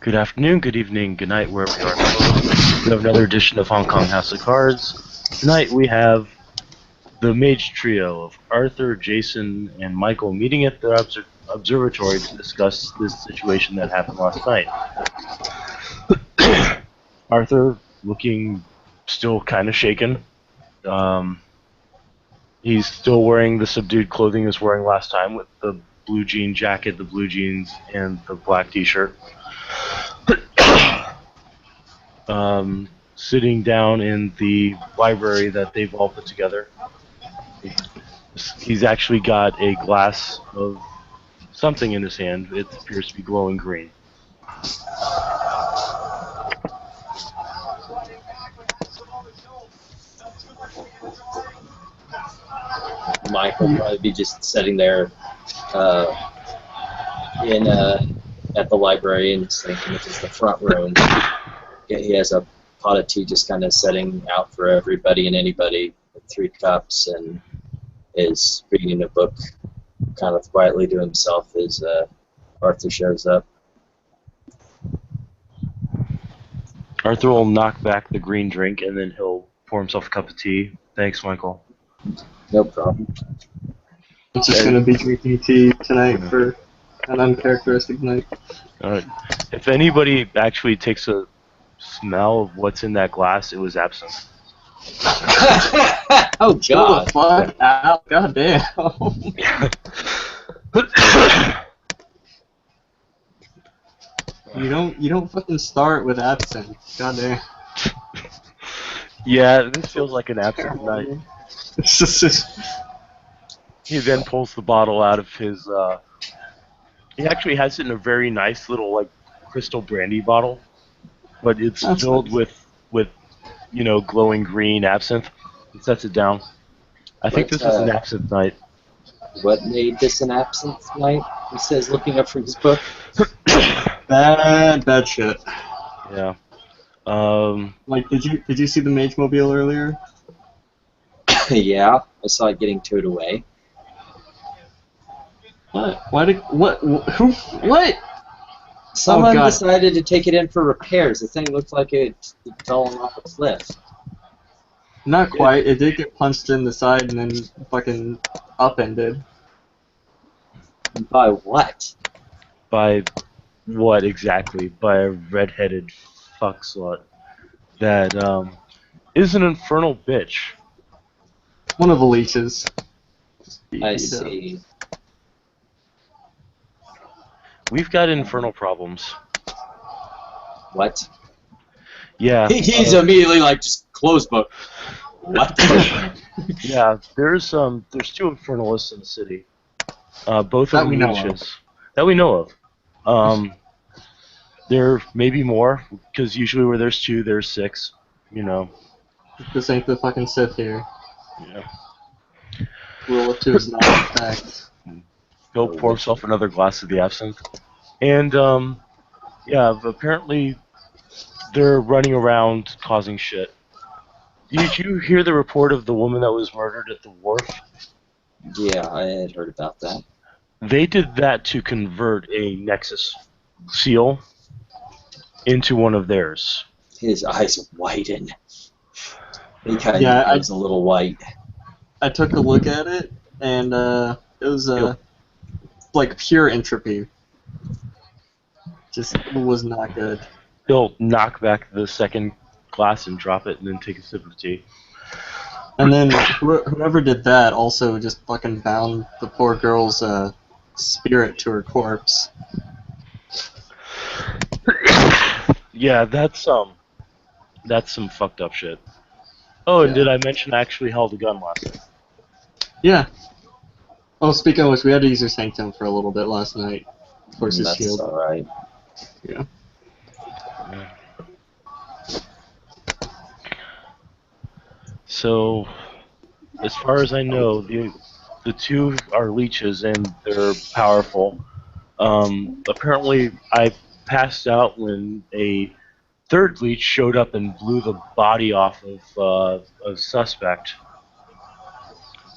Good afternoon, good evening, good night, wherever you are in the world. We have another edition of Hong Kong House of Cards. Tonight we have the Mage Trio of Arthur, Jason, and Michael meeting at the observatory to discuss this situation that happened last night. Arthur looking still kind of shaken. He's still wearing the subdued clothing he was wearing last time with the blue jean jacket, the blue jeans, and the black t-shirt. Sitting down in the library that they've all put together. He's actually got a glass of something in his hand. It appears to be glowing green. Michael will probably be just sitting there at the library and thinking, which is the front room. He has a pot of tea just kind of setting out for everybody and anybody with 3 cups, and is reading a book kind of quietly to himself as Arthur shows up. Arthur will knock back the green drink and then he'll pour himself a cup of tea. Thanks, Michael. No problem. I'm just going to be drinking tea tonight for an uncharacteristic night. Alright. If anybody actually takes a smell of what's in that glass, it was absinthe. Oh, God. the fuck out. God damn. You don't fucking start with absinthe. God damn. Yeah, this feels like an absinthe night. He then pulls the bottle out of his, he actually has it in a very nice little, like, crystal brandy bottle, but it's That's filled nice. with, you know, glowing green absinthe. He sets it down. I think this is an absinthe night. What made this an absinthe night? He says, looking up from his book. Bad shit. Yeah. Like, did you see the Mage Mobile earlier? Yeah, I saw it getting towed away. What? Who? What? Someone God. decided to take it in for repairs. The thing looked like it had fallen off a cliff. Not quite. It did get punched in the side and then fucking upended. By what? by what exactly? By a redheaded fuck slut that, is an infernal bitch. One of the leeches. I see. We've got infernal problems. What? Yeah. He's immediately like, just close book. What? Yeah, there's 2 infernalists in the city. Both That of we them know of. leeches. That we know of. There may be more, because usually where there's 2, there's 6. You know. This ain't the fucking Sith here. Yeah. Rule of 2 is not in fact. He'll pour himself another glass of the absinthe. And, yeah, apparently they're running around causing shit. Did you hear the report of the woman that was murdered at the wharf? Yeah, I had heard about that. They did that to convert a Nexus seal into one of theirs. His eyes widen. He kind of Yeah, goes a little white. I took a look at it, and it was like pure entropy. Just was not good. He'll knock back the second glass and drop it and then take a sip of tea. And then whoever did that also just fucking bound the poor girl's spirit to her corpse. Yeah, that's some fucked up shit. Oh, and Yeah. did I mention I actually held a gun last night? Yeah. Oh, speaking of which, we had to use your sanctum for a little bit last night. Versus That's shield. alright. Yeah. So, as far as I know, the 2 are leeches and they're powerful. Apparently, I passed out when a 3rd leech showed up and blew the body off of a suspect.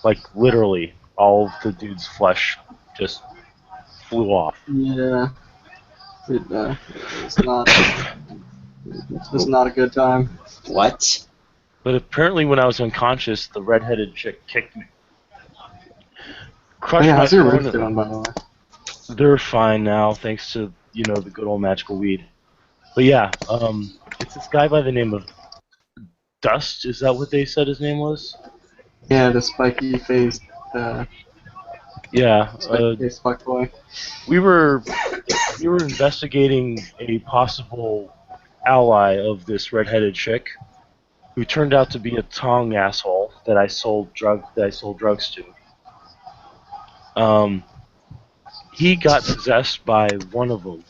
Like, literally, all of the dude's flesh just flew off. Yeah. It's not. It's not a good time. What? But apparently, when I was unconscious, the redheaded chick kicked me, crushed Yeah, my how's your phone. roof doing, by the way? They're fine now, thanks to the good old magical weed. But yeah, it's this guy by the name of Dust. Is that what they said his name was? Yeah, the spiky faced, Yeah. spiky faced fuckboy. We were investigating a possible ally of this redheaded chick, who turned out to be a Tong asshole that I sold drugs to. He got possessed by one of them,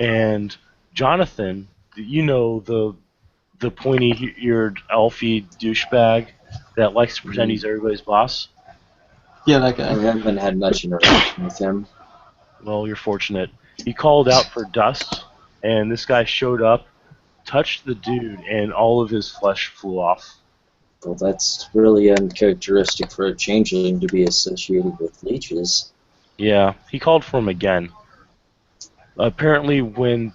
and Jonathan, the pointy-eared elfie douchebag that likes to pretend he's everybody's boss. Yeah, that I guy. haven't had much interaction with him. Well, you're fortunate. He called out for Dust, and this guy showed up, touched the dude, and all of his flesh flew off. Well, that's really uncharacteristic for a changeling to be associated with leeches. Yeah, he called for him again. Apparently, when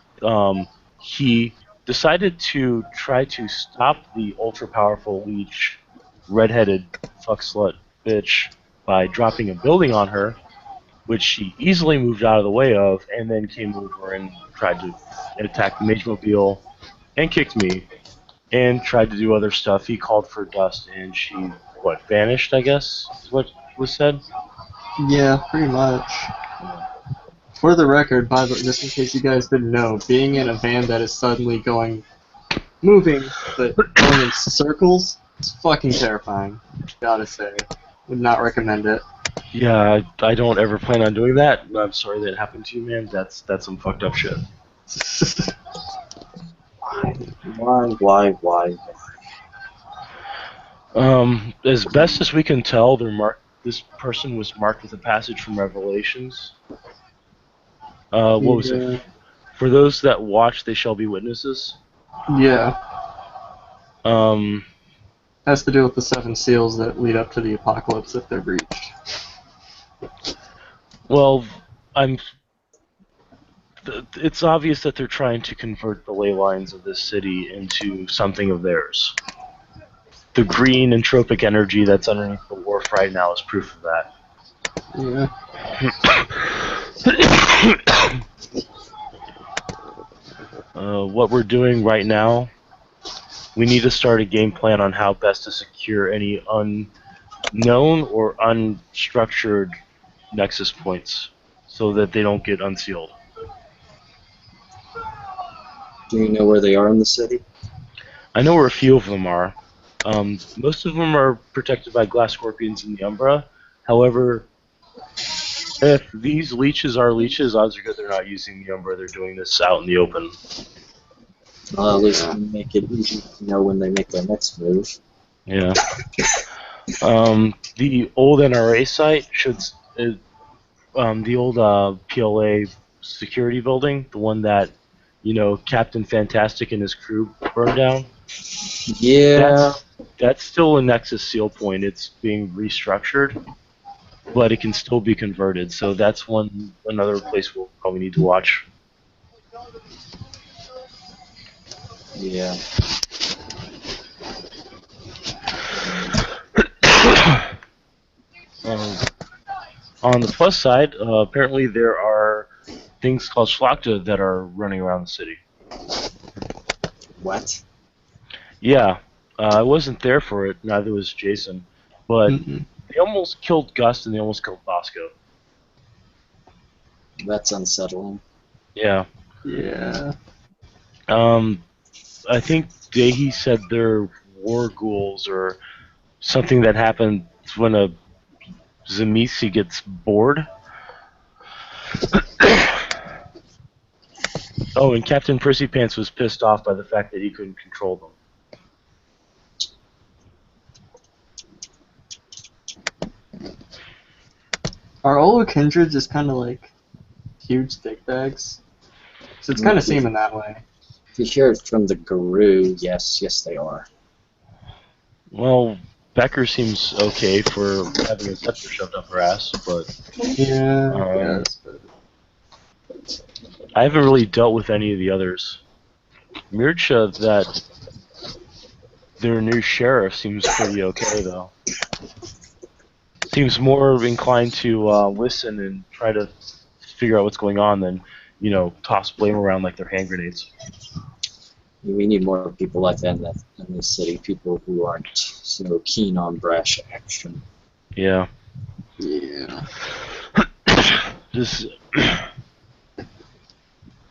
he decided to try to stop the ultra-powerful leech, redheaded fuck slut bitch, by dropping a building on her, which she easily moved out of the way of, and then came over and tried to attack the Mage Mobile, and kicked me, and tried to do other stuff. He called for Dust, and she, vanished, I guess, is what was said? Yeah, pretty much. For the record, just in case you guys didn't know, being in a van that is suddenly moving, but going in circles, it's fucking terrifying. Gotta say. Would not recommend it. Yeah, I don't ever plan on doing that. I'm sorry that happened to you, man. That's some fucked up shit. Why? As best as we can tell, this person was marked with a passage from Revelations. What was it? For those that watch, they shall be witnesses. Yeah. Um, Has to do with the 7 seals that lead up to the apocalypse if they're breached. well, it's obvious that they're trying to convert the ley lines of this city into something of theirs. The green entropic energy that's underneath the wharf right now is proof of that. Yeah. What we're doing right now, we need to start a game plan on how best to secure any unknown or unstructured nexus points so that they don't get unsealed. Do you know where they are in the city? I know where a few of them are. Most of them are protected by glass scorpions in the Umbra. However, if these leeches are leeches, odds are good they're not using the Umbra. They're doing this out in the open. Well, at least make it easy to know when they make their next move. Yeah. The old NRA site the old PLA security building, the one that, Captain Fantastic and his crew burned down. Yeah. That's still a Nexus seal point. It's being restructured, but it can still be converted. So that's another place we'll probably need to watch. Yeah. On the plus side, apparently there are things called Schlachta that are running around the city. What? Yeah, I wasn't there for it, neither was Jason, but they almost killed Gust and they almost killed Bosco. That's unsettling. Yeah. Yeah. I think Dehi said they're war ghouls or something that happens when a Zamisi gets bored. Oh, and Captain Prissy Pants was pissed off by the fact that he couldn't control them. Are all kindred just kind of like huge dickbags? So it's kind of seeming that way. If you hear it from the guru, yes, they are. Well, Becker seems okay for having a scepter shoved up her ass, but Yeah. Yes, but I haven't really dealt with any of the others. Mircha, that their new sheriff, seems pretty okay though. Seems more inclined to listen and try to figure out what's going on than, toss blame around like they're hand grenades. We need more people like that in this city. People who aren't so keen on brash action. Yeah. Yeah. Just,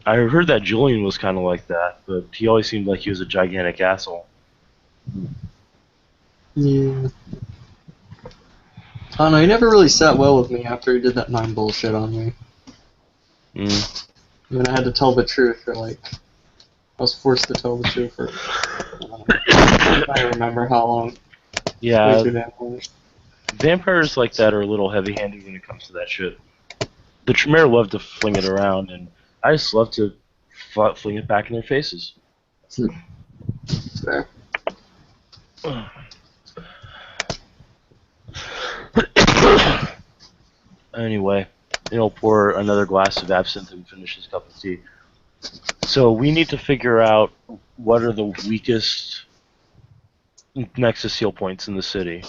I heard that Julian was kind of like that, but he always seemed like he was a gigantic asshole. Yeah. I don't know, he never really sat well with me after he did that 9 bullshit on me. Mm. And then I had to tell the truth for I was forced to tell the truth for, I don't remember how long. Way Yeah, too damn long. vampires like that are a little heavy-handed when it comes to that shit. The Tremere love to fling it around, and I just love to fling it back in their faces. Fair. Anyway, he'll pour another glass of absinthe and finish his cup of tea. So we need to figure out what are the weakest Nexus seal points in the city,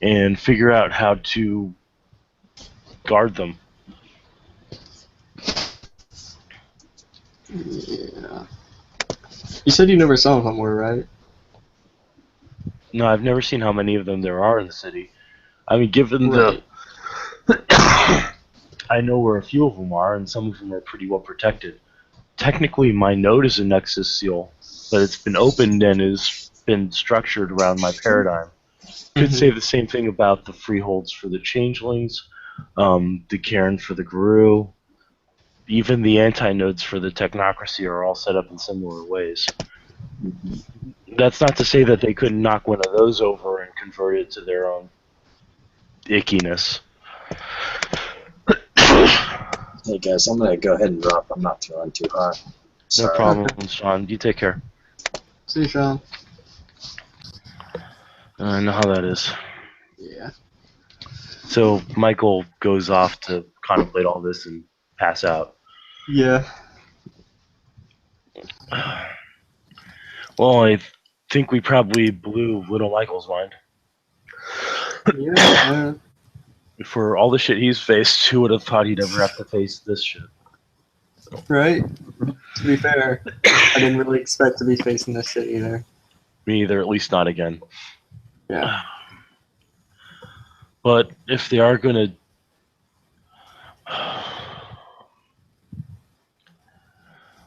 and figure out how to guard them. Yeah. You said you never saw them were, right? No, I've never seen how many of them there are in the city. I mean, given Right. I know where a few of them are, and some of them are pretty well protected. Technically, my node is a Nexus seal, but it's been opened and has been structured around my paradigm. Could Mhm. say the same thing about the freeholds for the Changelings, the Cairn for the Guru. Even the anti-nodes for the Technocracy are all set up in similar ways. That's not to say that they couldn't knock one of those over and convert it to their own ickiness. Hey guys, I'm gonna go ahead and drop. I'm not throwing too hard. No Sorry. problem, Sean. You take care. See you, Sean. I know how that is. Yeah. So Michael goes off to contemplate all this and pass out. Yeah. Well, I think we probably blew little Michael's mind. Yeah. For all the shit he's faced, who would have thought he'd ever have to face this shit? Right? To be fair, I didn't really expect to be facing this shit either. Me either, at least not again. Yeah. But if they are gonna...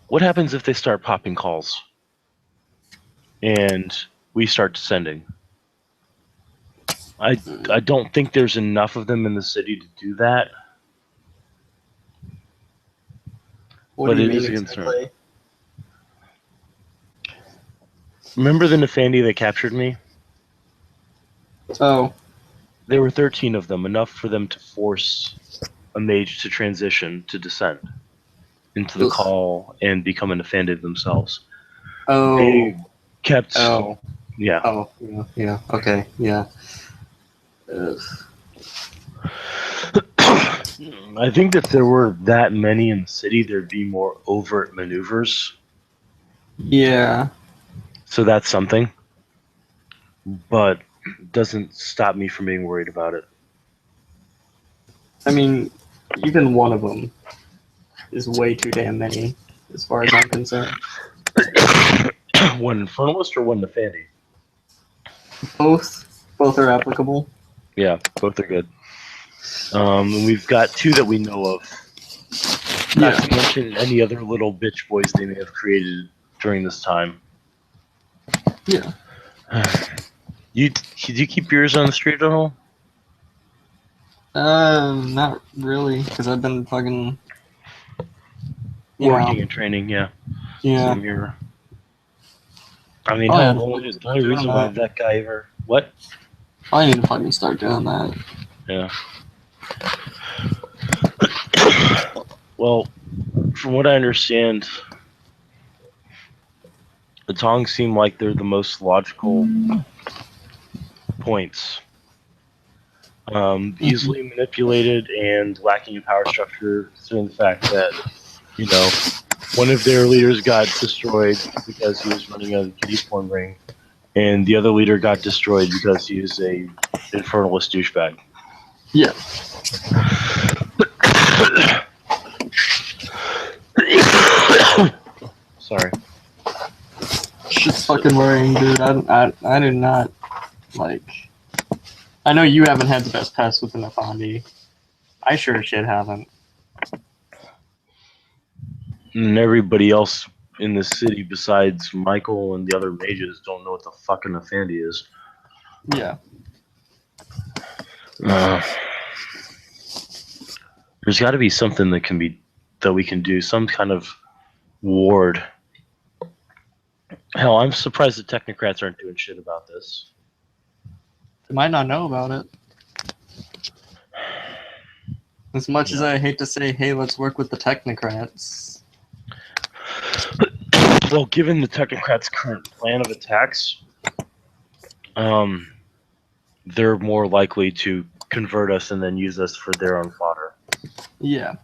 What happens if they start popping calls? And we start descending? I don't think there's enough of them in the city to do that. What But do you it mean is a exactly? Remember the Nefandi that captured me? Oh. There were 13 of them, enough for them to force a mage to transition to descend into the Ugh. call and become a Nefandi themselves. Oh. They kept... Oh. Yeah. Oh. Yeah. Yeah. Okay. Yeah. Ugh. I think that if there were that many in the city, there'd be more overt maneuvers. Yeah. So that's something. But it doesn't stop me from being worried about it. I mean, even one of them is way too damn many, as far as I'm concerned. One Infernalist or one Nefandi? Both are applicable. Yeah, both are good. And we've got 2 that we know of. Not to mention any other little bitch boys they may have created during this time. Yeah. Did you keep yours on the street at all? Not really, because I've been fucking. Working and training, yeah. Yeah. Same here. I mean, Oh, yeah. the only reason why that guy ever... What? I need to fucking start doing that. Yeah. Well, from what I understand, the Tongs seem like they're the most logical points. Easily manipulated and lacking in power structure, considering the fact that you know, one of their leaders got destroyed because he was running a kiddie porn ring, and the other leader got destroyed because he was a infernalist douchebag. Yeah. Sorry. Shit's fucking worrying, dude. I do not, like... I know you haven't had the best pass with the Nafandi. I sure as shit haven't. And everybody else in the city besides Michael and the other mages don't know what the fucking Nafandi is. Yeah. There's got to be something that we can do, some kind of ward. Hell, I'm surprised the technocrats aren't doing shit about this. They might not know about it. As much as I hate to say, hey, let's work with the technocrats. Well, given the technocrats' current plan of attacks, they're more likely to convert us and then use us for their own fodder. Yeah.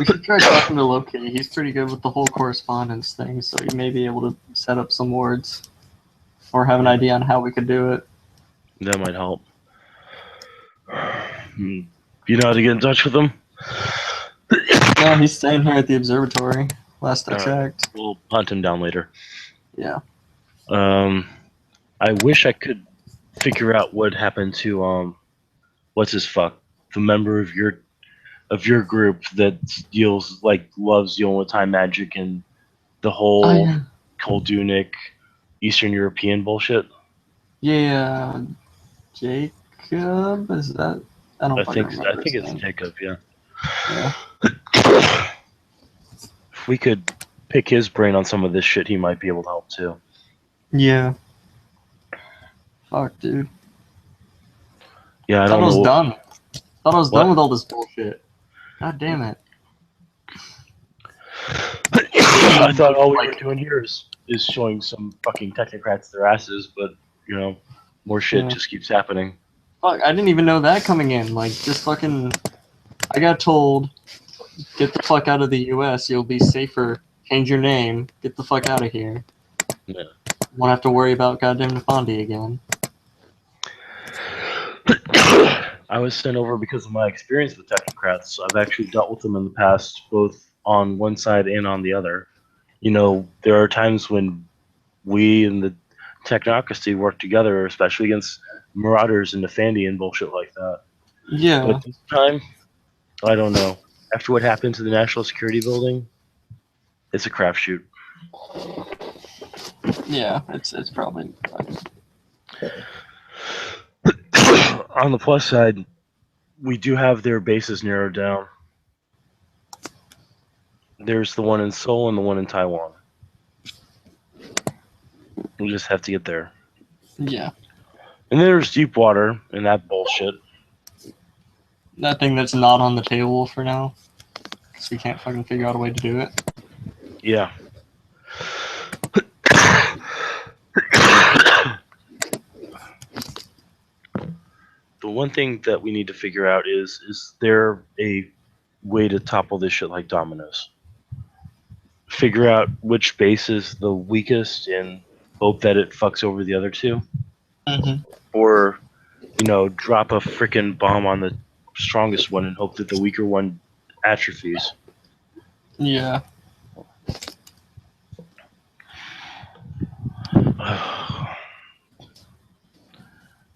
We should try talking to Loki. He's pretty good with the whole correspondence thing, so he may be able to set up some wards. Or have an idea on how we could do it. That might help. You know how to get in touch with them? No, he's staying here at the observatory. Last I checked. We'll hunt him down later. Yeah. I wish I could figure out what happened to what's his fuck, the member of your group that loves dealing with time magic and the whole Koldunic Eastern European bullshit. Yeah, Jacob, is that? I think remember his it's name. Jacob. Yeah. Yeah. If we could pick his brain on some of this shit, he might be able to help too. Yeah. Fuck, dude. Yeah, I Thought don't I was know. done. Thought I was What? done with all this bullshit. God damn it. I thought all we were doing here is showing some fucking technocrats their asses, but you know, more shit just keeps happening. Fuck, I didn't even know that coming in. Like, just fucking. I got told, get the fuck out of the US, you'll be safer. Change your name. Get the fuck out of here. Yeah. Won't have to worry about goddamn Nafandi again. I was sent over because of my experience with technocrats. I've actually dealt with them in the past, both on one side and on the other. You know, there are times when we and the technocracy work together, especially against marauders and Nafandi and bullshit like that. Yeah. But this time, I don't know. After what happened to the National Security Building, it's a crapshoot. Yeah, it's probably. On the plus side, we do have their bases narrowed down. There's the one in Seoul and the one in Taiwan. We'll just have to get there. Yeah. And there's Deepwater and that bullshit. That thing that's not on the table for now. Because we can't fucking figure out a way to do it. Yeah. The one thing that we need to figure out is there a way to topple this shit like dominoes? Figure out which base is the weakest and hope that it fucks over the other two? Mm-hmm. Or, you know, drop a freaking bomb on the strongest one and hope that the weaker one atrophies? Yeah.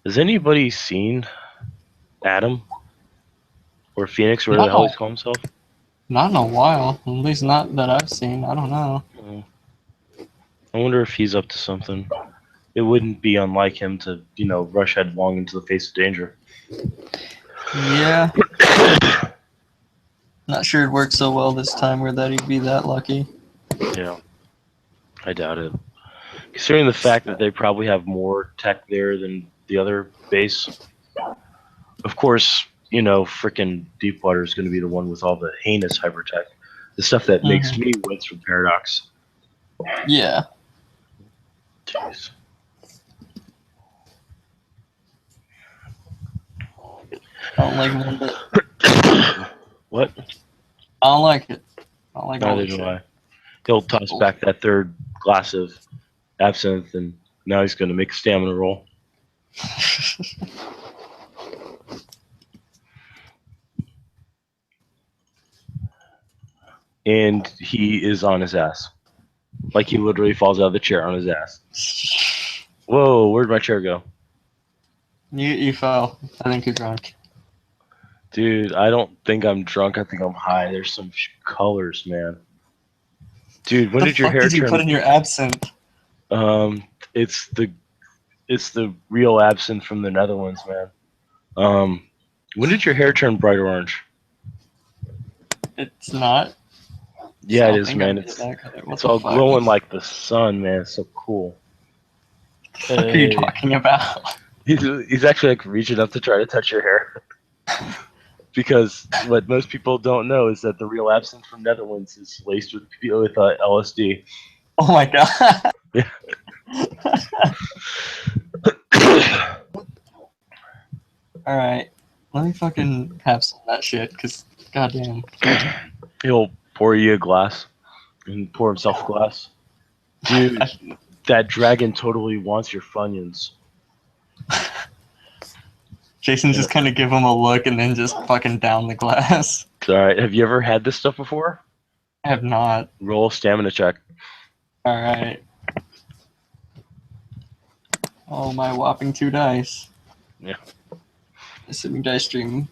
Has anybody seen Adam? Or Phoenix, or whatever the hell he's called himself? Not in a while. At least not that I've seen. I don't know. I wonder if he's up to something. It wouldn't be unlike him to, you know, rush headlong into the face of danger. Yeah. Not sure it worked so well this time where that he'd be that lucky. Yeah. I doubt it. Considering the fact that they probably have more tech there than the other base. Of course, you know, frickin' Deepwater is going to be the one with all the heinous hypertech. The stuff that makes me wince from Paradox. Yeah. Jeez. I don't like one bit. What? I don't like it. I don't like all Neither this do shit. I. He'll toss back that third glass of absinthe, and now he's going to make a stamina roll. And he is on his ass. Like he literally falls out of the chair on his ass. Whoa, where'd my chair go? You fell. I think you're drunk. Dude, I don't think I'm drunk. I think I'm high. There's some colors, man. Dude, when What did the your fuck hair did you turn? put in your absinthe? It's the real absinthe from the Netherlands, man. When did your hair turn bright orange? It's not. Yeah, So it I is, think man. I did that color. What It's the all fuck? glowing like the sun, man. It's so cool. What are you talking about? He's actually like reaching up to try to touch your hair. Because what most people don't know is that the real absinthe from Netherlands is laced with LSD. Oh my god. Yeah. Alright. Let me fucking have some of that shit, because goddamn. He'll pour you a glass and pour himself a glass. Dude, that dragon totally wants your Funyuns. Jason just kind of give him a look and then just fucking down the glass. Alright, have you ever had this stuff before? I have not. Roll a stamina check. Alright. Oh, my whopping 2 dice. Yeah. Assuming dice stream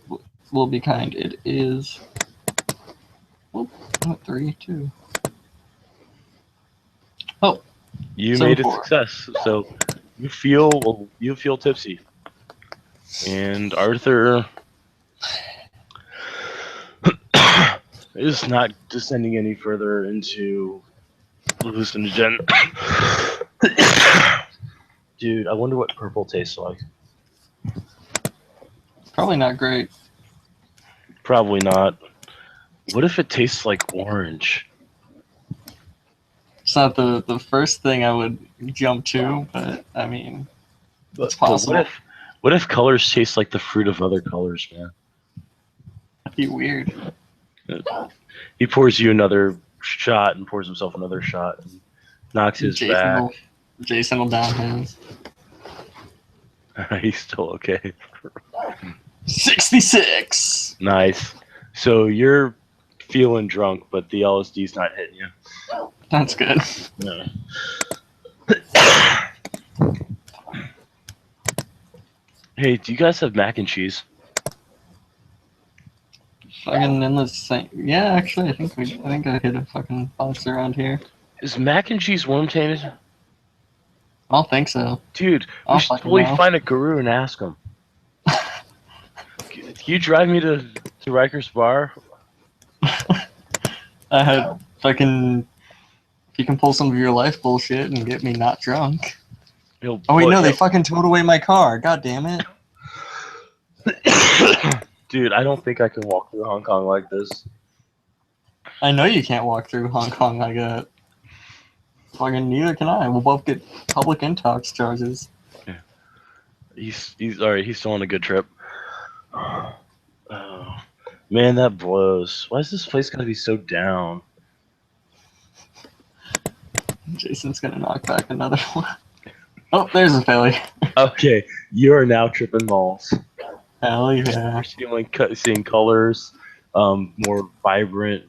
will be kind. It is. Oh, not 3, 2. Oh. You So made a 4. success, so you feel tipsy. And Arthur is not descending any further into hallucinogen. Dude, I wonder what purple tastes like. Probably not great. Probably not. What if it tastes like orange? It's not the first thing I would jump to, but I mean, it's But possible. what if colors taste like the fruit of other colors, man? That'd be weird. He pours you another shot and pours himself another shot and knocks his back. Jason will down his. He's still okay. 66! Nice. So you're feeling drunk, but the LSD's not hitting you. That's good. No. Hey, do you guys have mac and cheese? Fucking in the same. Yeah, actually, I think I hit a fucking box around here. Is mac and cheese worm tainted? I don't think so. Dude, I we don't should fucking totally know. find a guru and ask him. Can you drive me to Riker's bar? I had fucking. If you can pull some of your life bullshit and get me not drunk. He'll Oh wait, pull- no, they fucking towed away my car. God damn it. Dude, I don't think I can walk through Hong Kong like this. I know you can't walk through Hong Kong like that. Fucking neither can I. We'll both get public intox charges. He's alright. He's still on a good trip. Oh, man, that blows. Why is this place gonna be so down? Jason's gonna knock back another one. Oh, there's a failure. Okay, you are now tripping balls. Hell yeah. You're seeing colors, more vibrant.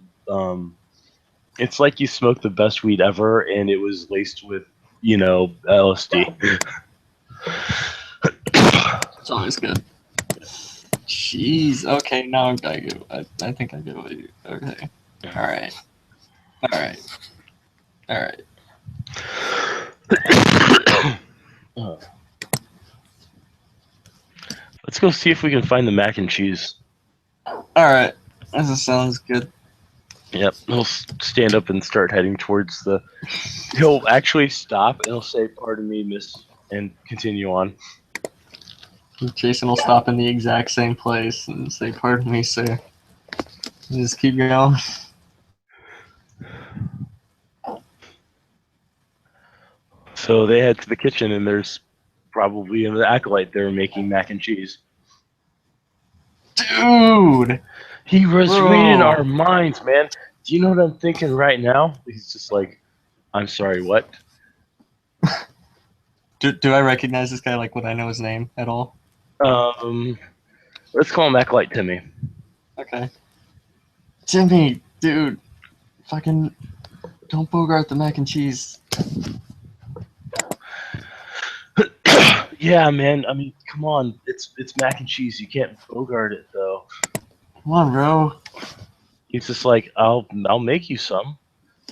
It's like you smoked the best weed ever, and it was laced with, LSD. It's always good. Jeez. Okay, now I get. I think I get what you. Okay. All right. All right. All right. Let's go see if we can find the mac and cheese. All right. This sounds good. Yep, he'll stand up and start heading towards the. He'll actually stop and he'll say, "Pardon me, miss," and continue on. Jason will stop in the exact same place and say, "Pardon me, sir." And just keep going. So they head to the kitchen, and there's probably an acolyte there making mac and cheese. Dude! He was Bro. reading our minds, man. Do you know what I'm thinking right now? He's just like, I'm sorry, what? Do I recognize this guy? Like, would I know his name at all? Let's call him Acolyte Timmy. Okay. Timmy, dude, fucking don't bogart the mac and cheese. Yeah, man. I mean, come on. It's mac and cheese. You can't bogart it though. Come on, bro. He's just like, I'll make you some,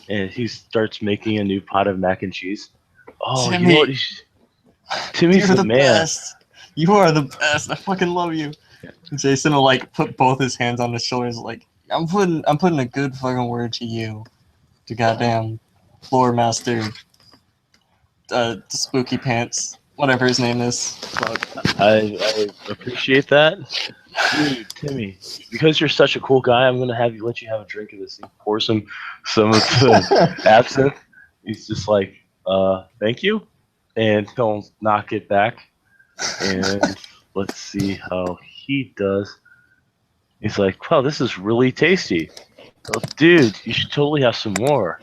and he starts making a new pot of mac and cheese. Oh, you know what? Timmy. Timmy's You're the the man. best. You are the best. I fucking love you. Jason will like put both his hands on his shoulders, like I'm putting a good fucking word to you, to goddamn floor master, the spooky pants, whatever his name is. Fuck. I appreciate that, dude. Timmy, because you're such a cool guy, I'm gonna let you have a drink of this. He pours him some of the absinthe. He's just like, thank you, and he'll knock it back. And let's see how he does. He's like, wow, this is really tasty. Oh, dude, you should totally have some more.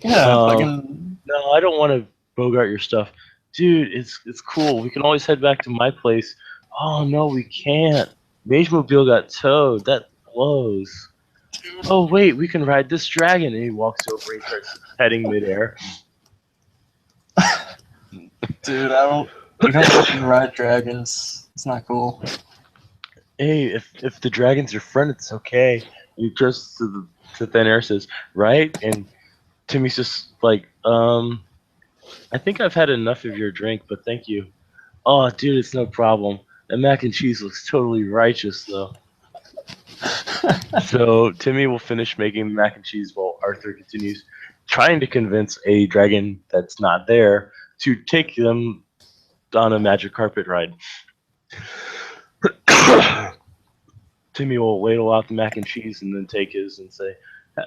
Yeah, fucking. No, I don't want to bogart your stuff. Dude, it's cool. We can always head back to my place. Oh, no, we can't. Mage Mobile got towed. That blows. Oh, wait, we can ride this dragon. And he walks over and starts heading midair. Dude, we don't fucking ride dragons. It's not cool. Hey, if the dragon's your friend, it's okay. He turns to Thin Air, says, right? And Timmy's just like, I think I've had enough of your drink, but thank you. Oh, dude, it's no problem. That mac and cheese looks totally righteous, though. So Timmy will finish making the mac and cheese while Arthur continues trying to convince a dragon that's not there to take them on a magic carpet ride. Timmy will ladle out the mac and cheese and then take his and say,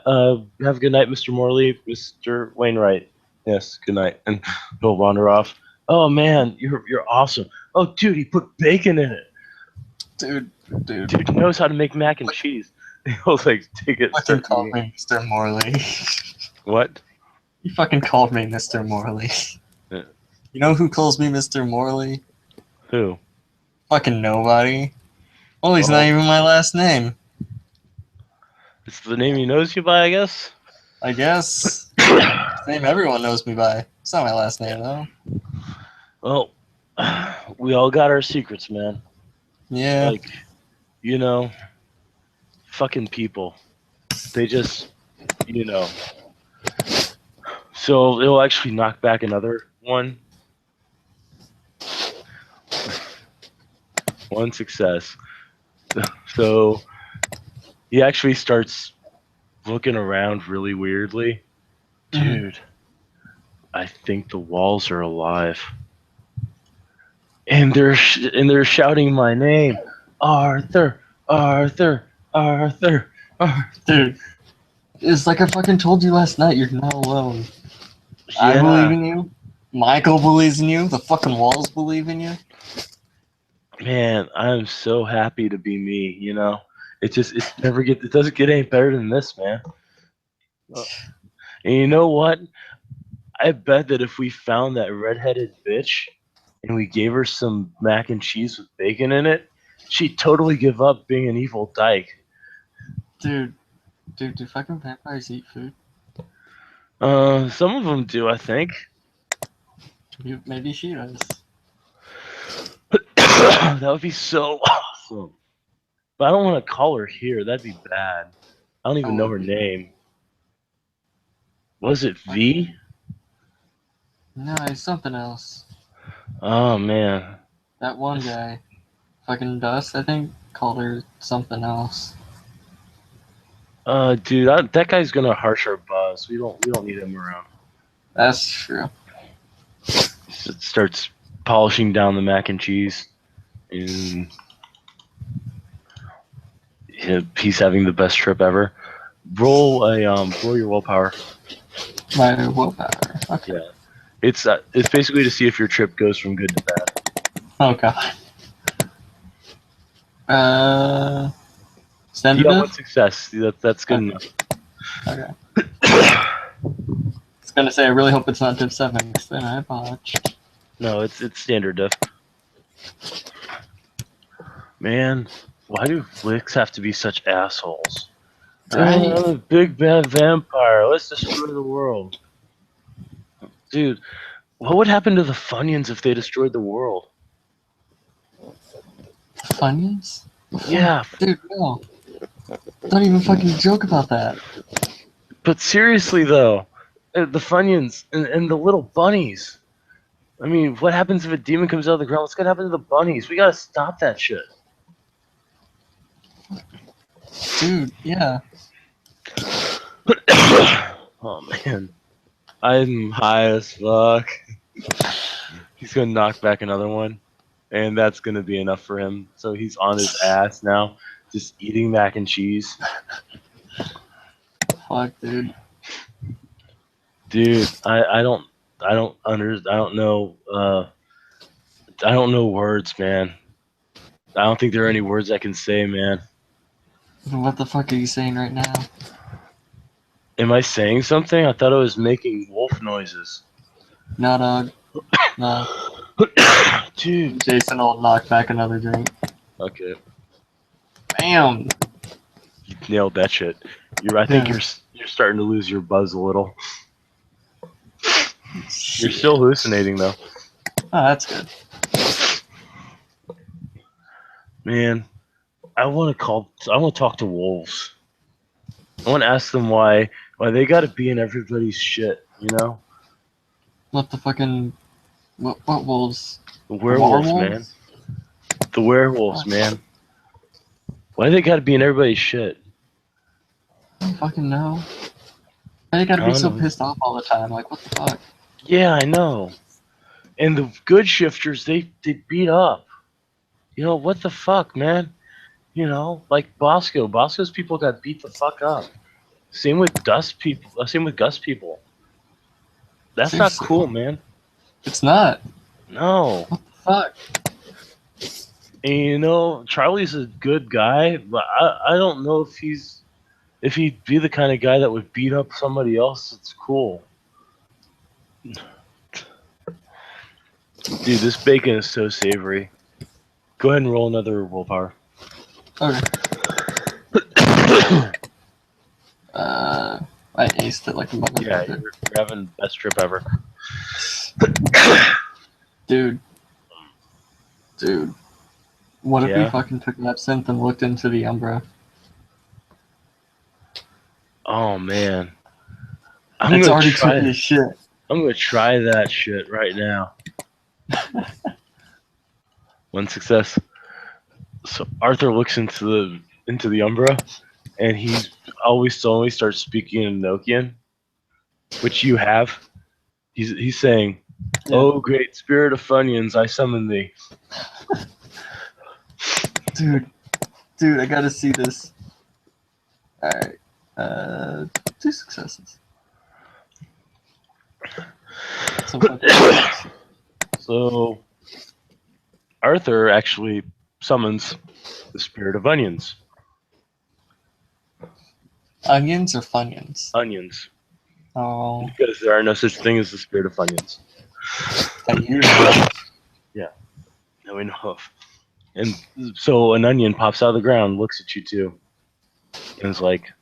have a good night, Mr. Morley, Mr. Wainwright. Yes, good night. And he'll wander off. Oh, man, you're awesome. Oh, dude, he put bacon in it. Dude. Dude knows how to make mac and cheese. He'll like take it. Fucking called me Mr. Morley. What? You fucking called me Mr. Morley. Yeah. You know who calls me Mr. Morley? Who? Fucking nobody. Well, he's not even my last name. It's the name he knows you by, I guess. I guess. It's the name everyone knows me by. It's not my last name, though. Well, we all got our secrets, man. Yeah. Like, fucking people. They just, So it'll actually knock back another one. One success. So he actually starts looking around really weirdly. Dude, I think the walls are alive. And they're shouting my name. Arthur, Arthur, Arthur, Arthur. Dude, it's like I fucking told you last night, you're not alone. Yeah. I believe in you. Michael believes in you. The fucking walls believe in you. Man, I'm so happy to be me, It doesn't get any better than this, man. And you know what? I bet that if we found that redheaded bitch and we gave her some mac and cheese with bacon in it, she'd totally give up being an evil dyke. Dude, do fucking vampires eat food? Some of them do, I think. Maybe she does. That would be so awesome. But I don't want to call her here. That'd be bad. I don't even know her name. Was it V? No, it's something else. Oh, man. That one guy, fucking Dust, I think, called her something else. Dude, that guy's gonna harsh our buzz. We don't need him around. That's true. Starts polishing down the mac and cheese, and he's having the best trip ever. Roll your willpower. My willpower. Okay. Yeah, it's basically to see if your trip goes from good to bad. Oh god. Standard You got one diff? success. That's good enough. Okay. I was gonna say, I really hope it's not diff 7, because then I botched. No, it's standard diff. Man, why do flicks have to be such assholes? Right. I'm a big bad vampire. Let's destroy the world. Dude, what would happen to the Funyuns if they destroyed the world? Funyuns? Yeah, Dude, no. Don't even fucking joke about that. but seriously though, the Funyuns and the little bunnies. I mean, what happens if a demon comes out of the ground? What's gonna happen to the bunnies? We gotta stop that shit. Dude, yeah. Oh man, I'm high as fuck. He's gonna knock back another one, and that's gonna be enough for him. So he's on his ass now, just eating mac and cheese. Fuck, dude. Dude, I don't know I don't know words, man. I don't think there are any words I can say, man. What the fuck are you saying right now? Am I saying something? I thought I was making wolf noises. No, dog. No. Dude. Jason will knock back another drink. Okay. Bam! You nailed that shit. I think Yeah. you're starting to lose your buzz a little. You're still hallucinating though. Oh, that's good. Man, I want to talk to wolves. I want to ask them why they got to be in everybody's shit, you know? What the fucking... What wolves? The werewolves, Werewolves? man. The werewolves, man. Why they got to be in everybody's shit? I don't fucking know. Why they gotta I be don't so know. pissed off all the time? Like, what the fuck? Yeah, I know. And the good shifters, they beat up. You know, what the fuck, man? You know, like Bosco. Bosco's people got beat the fuck up. Same with Gus people. Same with Gus people. That's not Seriously. cool, man. It's not. No. What the fuck? And you know, Charlie's a good guy, but I don't know if he'd be the kind of guy that would beat up somebody else that's cool. Dude, this bacon is so savory. Go ahead and roll another willpower. Okay. I aced it like a motherfucker. Yeah, you're having the best trip ever. Dude. What if we Yeah? fucking took absinthe and looked into the Umbra? Oh man. I'm It's gonna already try. tricky as shit. I'm gonna try that shit right now. One success. So Arthur looks into the Umbra, and he always slowly starts speaking in Enochian, which you have. He's saying, Yeah. "Oh great spirit of Funyuns, I summon thee." Dude, I gotta see this. Alright. 2 successes. So fucking So Arthur actually summons the spirit of onions. onions or funyuns? Onions. Oh, Because there are no such thing as the spirit of onions. that you know. That we know of. And so an onion pops out of the ground, looks at you two, and is like,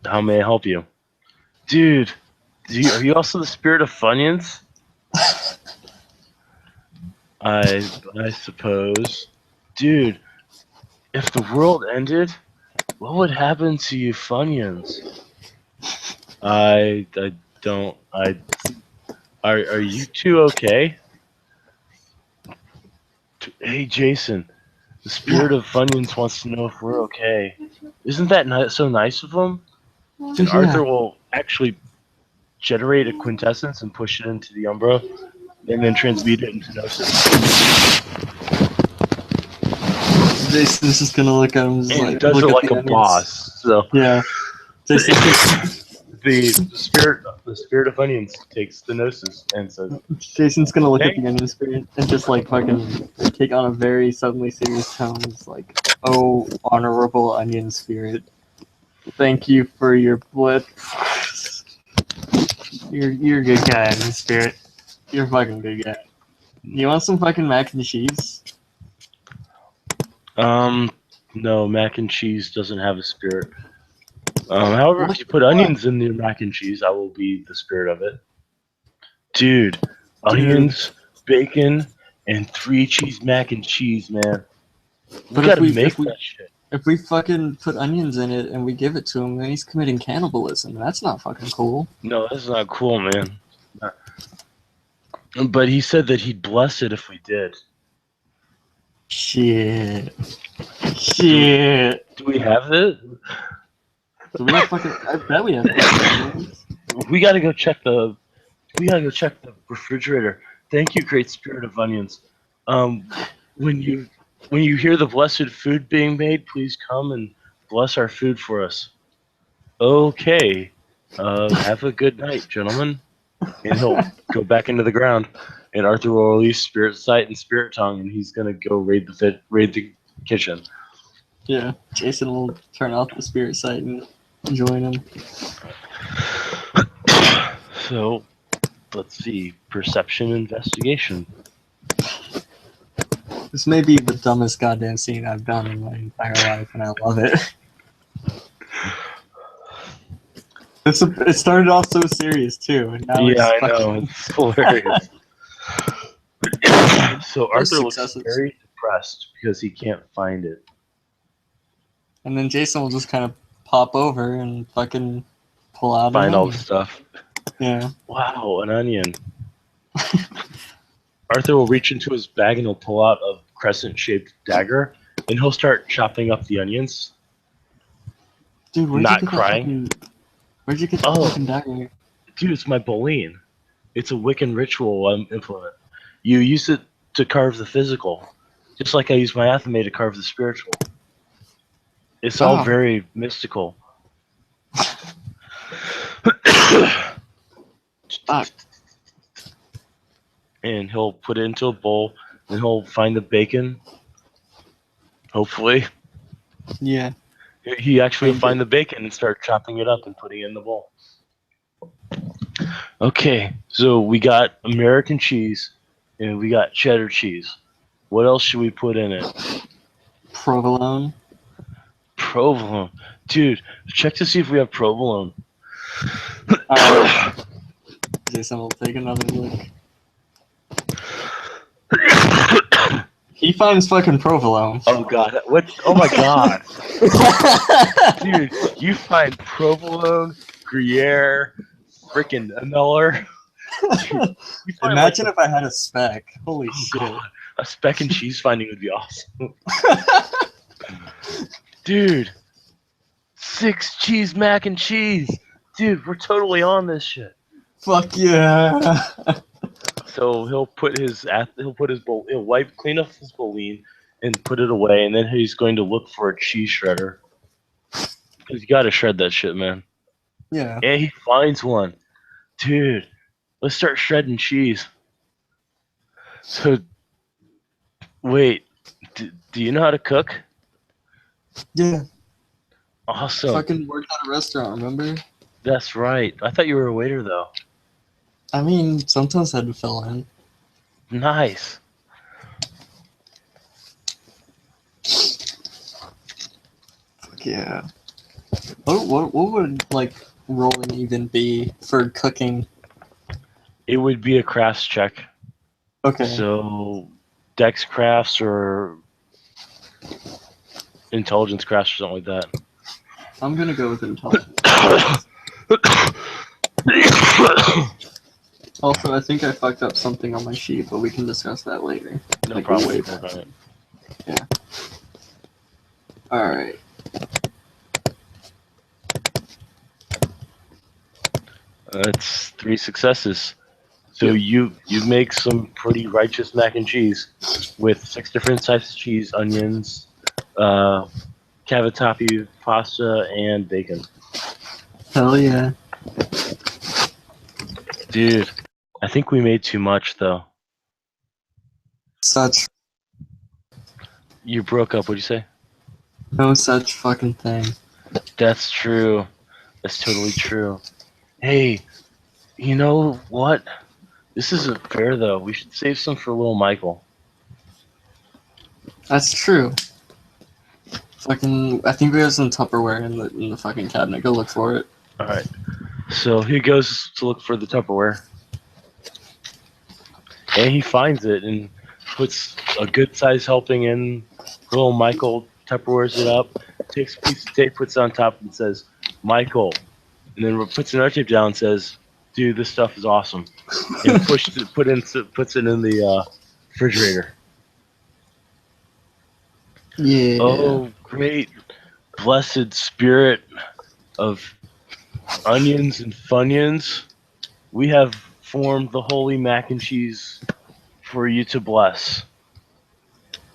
"How may I help you?" Dude, are you also the spirit of Funyuns? I suppose. Dude, if the world ended, what would happen to you Funyuns? Are you two okay? Hey Jason, the spirit of Funyuns wants to know if we're okay. Isn't that so nice of him? And Dude, Arthur will actually generate a quintessence and push it into the Umbra, and then transmute it into Gnosis. Jason's just gonna look at him and just And like, it does look it at like the a onions. boss. So Yeah. Jason's the spirit of Onions takes the Gnosis and says, Jason's gonna look at Hey. the onion spirit and just like fucking take on a very suddenly serious tone. It's like, Oh, honorable onion spirit. Thank you for your blip. You're a good guy, onion spirit. You're a fucking good guy. You want some fucking mac and cheese? No, mac and cheese doesn't have a spirit. However, if you put onions in your mac and cheese, I will be the spirit of it. Dude, onions, bacon, and 3-cheese mac and cheese, man. We But gotta make that shit. If we fucking put onions in it and we give it to him, then he's committing cannibalism. That's not fucking cool. No, that's not cool, man. But he said that he'd bless it if we did. Shit. Shit. Do we have it? Do we have fucking? I bet we have fucking onions. We gotta go check the. We gotta go check the refrigerator. Thank you, great spirit of onions. When you hear the blessed food being made, please come and bless our food for us. Okay. Have a good night, gentlemen. And he'll go back into the ground, and Arthur will release Spirit Sight and Spirit Tongue, and he's gonna go raid the kitchen. Yeah, Jason will turn off the spirit sight and join him. So, let's see. Perception investigation. This may be the dumbest goddamn scene I've done in my entire life, and I love it. It started off so serious too, and now Yeah, it's I know. It's hilarious. So Arthur looks successes. very depressed because he can't find it. And then Jason will just kind of pop over and fucking pull out Find an all onion. the stuff. Yeah. Wow, an onion. Arthur will reach into his bag and he'll pull out a crescent-shaped dagger, and he'll start chopping up the onions. Dude, where'd Not you get crying. Where'd you get the Oh. fucking dagger? Dude, it's my Boleen. It's a Wiccan ritual implement. You use it to carve the physical, just like I use my Athame to carve the spiritual. It's all Oh. very mystical. Fuck. And he'll put it into a bowl, and he'll find the bacon. Hopefully, Yeah. he actually will Find find the bacon and start chopping it up and putting it in the bowl. Okay, so we got American cheese, and we got cheddar cheese. What else should we put in it? Provolone. Provolone. Dude, check to see if we have provolone. Alright. Jason will take another look. He finds fucking provolone. Oh god, what? Oh my god, dude, you find provolone, Gruyere, freaking annuller. Dude, you find, Imagine if I had a speck. Holy oh shit. god, a speck and cheese finding would be awesome. Dude, 6 cheese mac and cheese. Dude, we're totally on this shit. Fuck yeah. So he'll wipe clean up his Boleen and put it away, and then he's going to look for a cheese shredder. Cause you gotta shred that shit, man. Yeah. And he finds one. Dude, let's start shredding cheese. So, wait, do you know how to cook? Yeah. Awesome. Fucking worked at a restaurant, remember? That's right. I thought you were a waiter, though. I mean, sometimes I had to fill in. Nice. Fuck yeah. What would, like, rolling even be for cooking? It would be a crafts check. Okay. So, Dex crafts or intelligence crafts or something like that. I'm gonna go with intelligence. Also, I think I fucked up something on my sheet, but we can discuss that later. No Like, problem. way Work on it. Alright. That's 3 successes. So you make some pretty righteous mac and cheese with 6 different types of cheese, onions, cavatappi, pasta, and bacon. Hell yeah. Dude, I think we made too much though. Such. You broke up. What'd you say? No such fucking thing. That's true. That's totally true. Hey, you know what? This isn't fair though. We should save some for little Michael. That's true. Fucking, I think we have some Tupperware in the fucking cabinet. Go look for it. All right. So he goes to look for the Tupperware, and he finds it and puts a good size helping in. Little Michael Tupperwares it up, takes a piece of tape, puts it on top, and says, "Michael," and then puts another tape down and says, "Dude, this stuff is awesome," and puts it in the refrigerator. Yeah. Oh, great, blessed spirit of onions and funyuns, we have formed the holy mac and cheese for you to bless.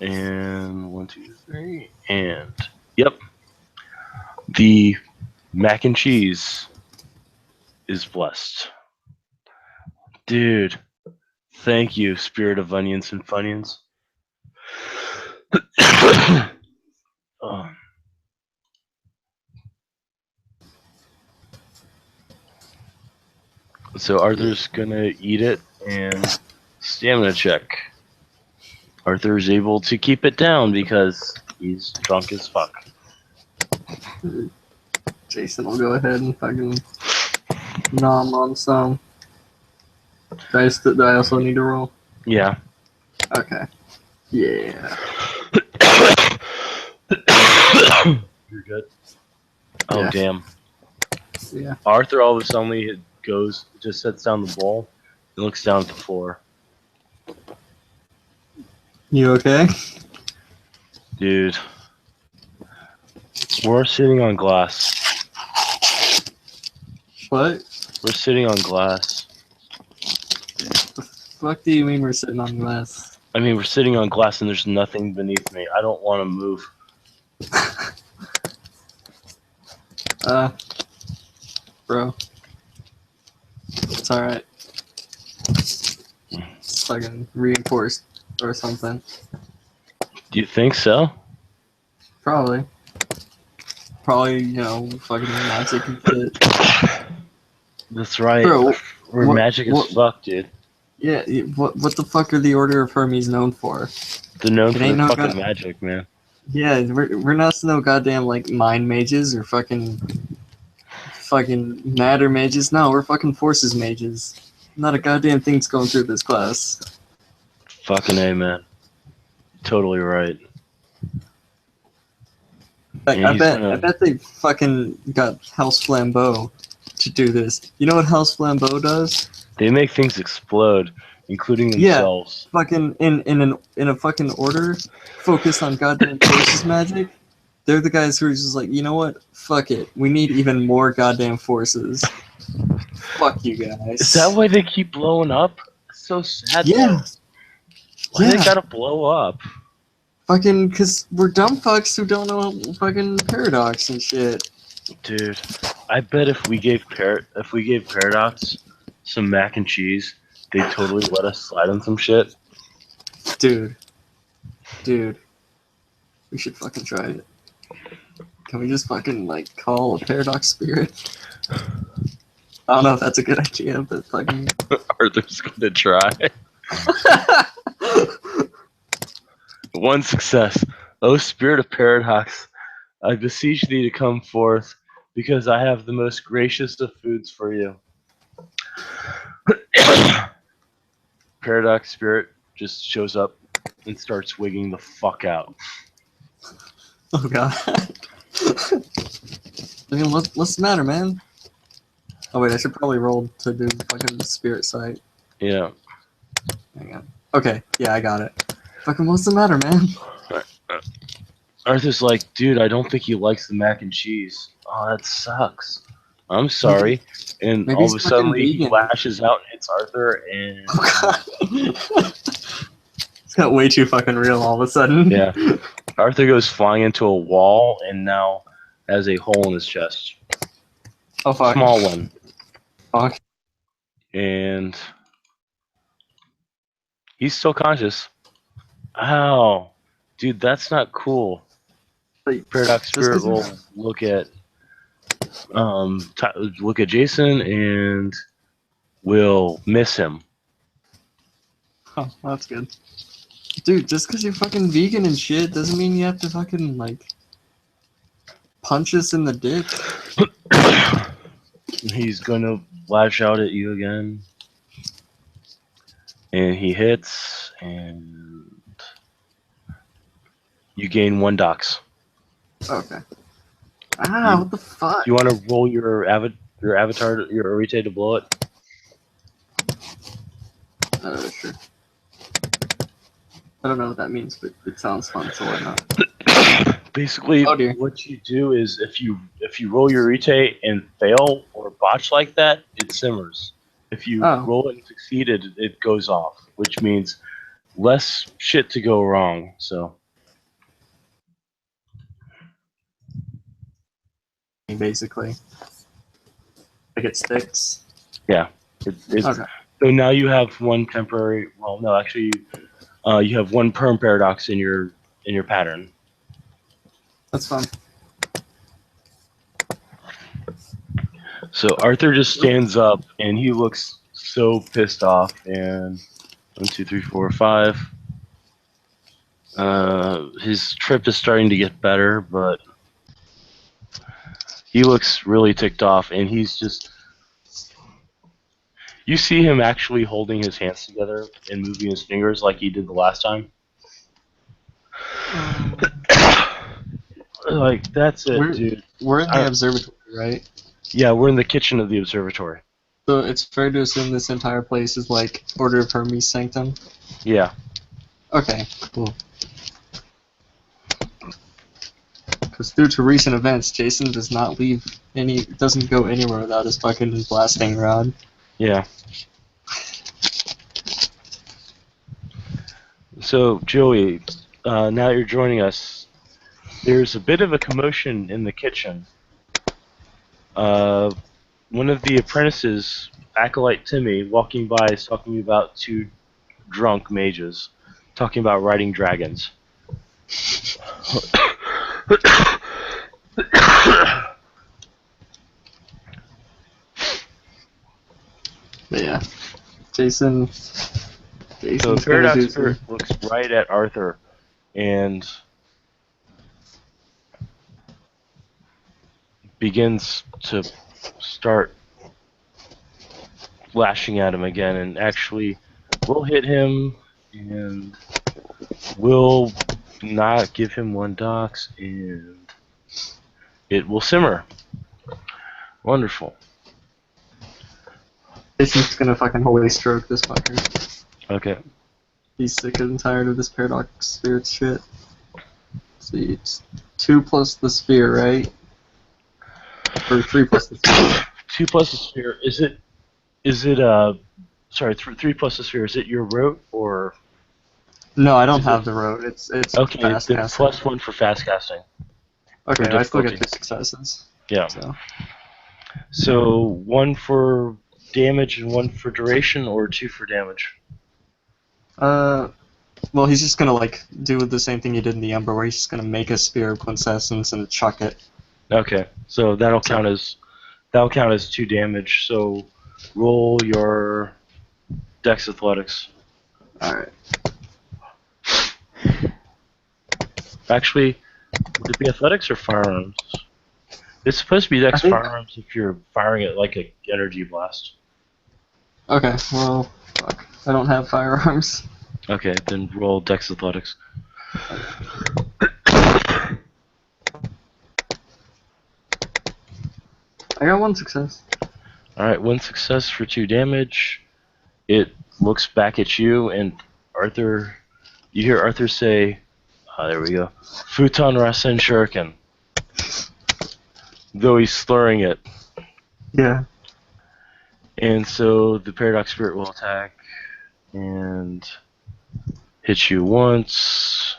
And 1, 2, 3, and yep, the mac and cheese is blessed. Dude, thank you, spirit of onions and funyuns. Oh. So Arthur's gonna eat it and stamina check. Arthur's able to keep it down because he's drunk as fuck. Jason will go ahead and fucking nom on some. Do I also need to roll? Yeah. Okay. Yeah. You're good. Oh Yeah. damn. Yeah. Arthur all of a sudden just sets down the bowl and looks down at the floor. You okay? Dude. We're sitting on glass. What? We're sitting on glass. The fuck do you mean we're sitting on glass? I mean, we're sitting on glass and there's nothing beneath me. I don't want to move. Bro. It's alright. It's fucking reinforced or something. Do you think so? Probably. Probably, you know, fucking magic and shit. That's right. Bro, We're what- magic as what- fuck, dude. Yeah, what the fuck are the Order of Hermes known for? They're known It for their ain't no fucking god- magic, man. Yeah, we're not no goddamn like mind mages or fucking matter mages. No, we're fucking forces mages. Not a goddamn thing's going through this class. Fucking A, man. Totally right. Like, Yeah, I he's bet gonna- they fucking got House Flambeau to do this. You know what House Flambeau does? They make things explode, including Yeah. themselves. Fucking in a fucking order focused on goddamn forces magic. They're the guys who are just like, you know what? Fuck it. We need even more goddamn forces. Fuck you guys. Is that why they keep blowing up? It's so sad. Yeah. Why they Yeah. gotta blow up? Fucking, cause we're dumb fucks who don't know fucking paradox and shit. Dude, I bet if we gave Paradox some mac and cheese, they'd totally let us slide on some shit. Dude. We should fucking try it. Can we just fucking, like, call a paradox spirit? I don't know if that's a good idea, but fucking... Arthur's gonna try. One success. O spirit of Paradox, I beseech thee to come forth, because I have the most gracious of foods for you. Paradox spirit just shows up and starts wigging the fuck out. Oh god. I mean, what's the matter, man? Oh wait, I should probably roll to do fucking spirit sight. Yeah. Hang on. Okay, yeah, I got it. Fucking what's the matter, man? Arthur's like, dude, I don't think he likes the mac and cheese. Oh, that sucks. I'm sorry. And maybe all of he's a sudden fucking he vegan. lashes out and hits Arthur and Oh god. It's got way too fucking real all of a sudden. yeah. Arthur goes flying into a wall and now has a hole in his chest. Oh fuck. Small one. Fuck. And he's still conscious. Ow. Dude, that's not cool. Like, Paradox just Spirit 'cause you- will look at Jason and will miss him. Oh, that's good. Dude, just because you're fucking vegan and shit doesn't mean you have to fucking, like, punch us in the dick. He's gonna lash out at you again. And he hits, and you gain 1 dox. Okay. Ah, what the fuck? Do you want to roll your avatar, your Arite to blow it? Sure. I don't know what that means, but it sounds fun, so why not? Basically, Oh, dear. what you do is if you roll your Arite and fail or botch like that, it simmers. If you Oh. roll it and succeed, it goes off, which means less shit to go wrong. So Basically. Like it sticks. it's Okay. so now you have 1 temporary. Well, no, actually, you have 1 perm paradox in your pattern. That's fun. So Arthur just stands up and he looks so pissed off. And 1, 2, 3, 4, 5. His trip is starting to get better, but he looks really ticked off. And he's just. You see him actually holding his hands together and moving his fingers like he did the last time. Like, that's it, dude. We're in the observatory, right? Yeah, we're in the kitchen of the observatory. So it's fair to assume this entire place is like Order of Hermes Sanctum? Yeah. Okay, cool. Because due to recent events, Jason does not doesn't go anywhere without his fucking blasting rod. Yeah. So, Joey, now you're joining us. There's a bit of a commotion in the kitchen. One of the apprentices, Acolyte Timmy, walking by is talking about 2 drunk mages, talking about riding dragons. But yeah, Jason's So gonna Paradox do Spirit looks right at Arthur and begins to start lashing at him again, and actually will hit him and will not give him 1 dox, and it will simmer. Wonderful. Jason's gonna fucking holy stroke this fucker. Okay. He's sick and tired of this Paradox Spirit shit. Let's see, it's 2 plus the sphere, right? Or 3 plus the sphere. 2 plus the sphere. Is it sorry, 3 plus the sphere. Is it your rote or? No, I don't have the road. It's Okay, fast then casting. +1 for fast casting. Okay, for I still get difficulty. 2 successes. Yeah. So 1 for damage and 1 for duration, or 2 for damage. well, he's just gonna like do the same thing he did in the Ember, where he's just gonna make a spear of quintessence and chuck it. Okay, so that'll count as 2 damage. So roll your Dex Athletics. All right. Actually, would it be Athletics or Firearms? It's supposed to be Dex I think- Firearms if you're firing it like a energy blast. Okay. Well, fuck. I don't have firearms. Okay, then roll Dex Athletics. I got 1 success. Alright, 1 success for 2 damage. It looks back at you, and Arthur. You hear Arthur say, there we go, Futon Rasen Shuriken. Though he's slurring it. Yeah. And so the Paradox Spirit will attack and hit you once.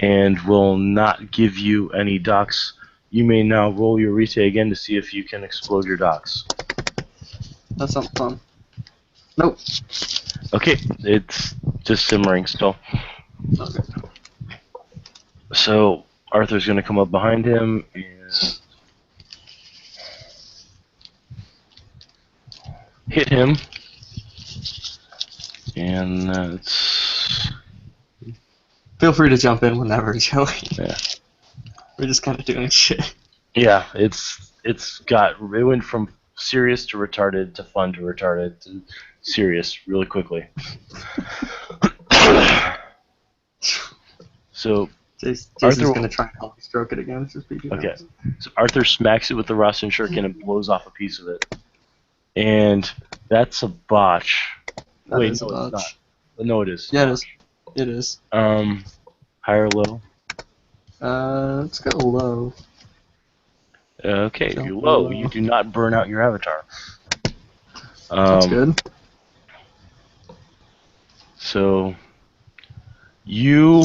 And will not give you any docs. You may now roll your Rite again to see if you can explode your docs. That sounds fun. Nope. Okay, it's just simmering still. Okay. So Arthur's going to come up behind him and hit him. And it's... Feel free to jump in whenever, Joey. Yeah. We're just kind of doing shit. Yeah, it went from serious to retarded to fun to retarded to serious really quickly. So Jason's Arthur- gonna try and help me stroke it again. Just be good. Okay. So Arthur smacks it with the Rasen shuriken and blows off a piece of it. And that's a botch. That Wait, is no, a it's not. botch. No, it is. Yeah, it is. It is. High or low? Let's go low. Okay, So if you're low, low. you do not burn out your avatar. That's good. So you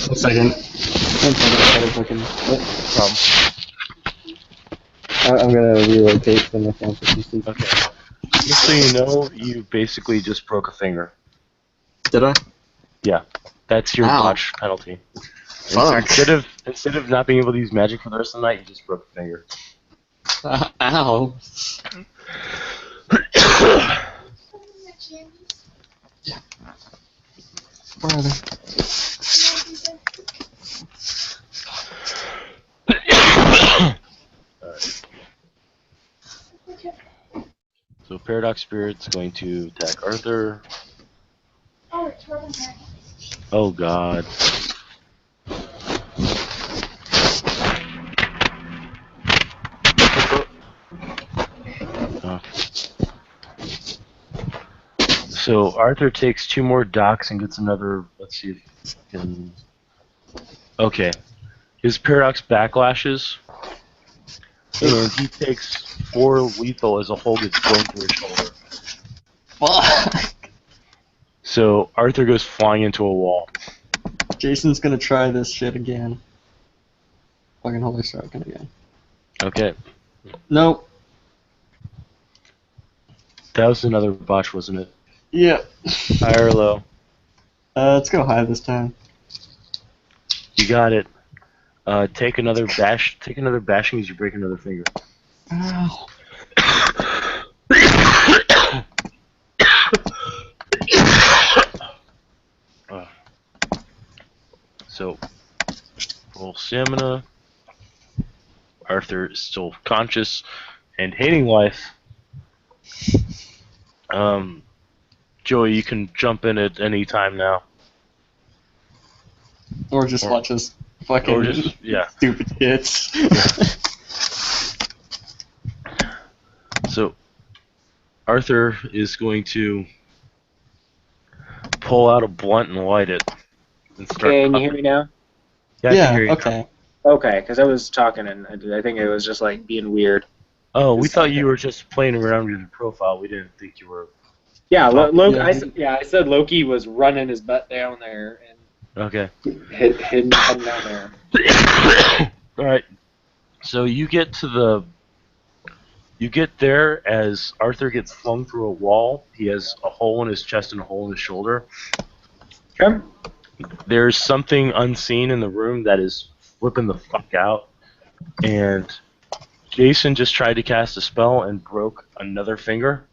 One second. I'm gonna relocate from the fantasy seat. Okay. Just so you know, you basically just broke a finger. Did I? Yeah, that's your Ow. botch penalty. Fuck. Instead of not being able to use magic for the rest of the night, you just broke a finger. Ow. Where are they? So Paradox Spirit's going to attack Arthur. Oh god. So Arthur takes 2 more docks and gets another. Let's see if he can. Okay, his paradox backlashes, and he takes 4 lethal as a whole gets blown through his shoulder. Fuck. So Arthur goes flying into a wall. Jason's gonna try this shit again. Fucking holy stroking again. Okay, Nope. that was another botch, wasn't it? Yeah. High or low? Let's go high this time. You got it. Take another bash. Take another bashing as you break another finger. Ow. So, roll stamina. Arthur is still conscious and hating life. Joey, you can jump in at any time now. Or just watch us fucking Or just, yeah. stupid hits. So, Arthur is going to pull out a blunt and light it. And start Can you hear me now? Yeah, I can hear you. Okay. Okay, because I was talking and I think it was just like being weird. Oh, we thought you were just playing around with your profile. We didn't think you were. Yeah, Loki. Yeah. I said Loki was running his butt down there Okay. and hidden down there. Alright. So you get there as Arthur gets flung through a wall. He has a hole in his chest and a hole in his shoulder. Okay. There's something unseen in the room that is flipping the fuck out. And Jason just tried to cast a spell and broke another finger.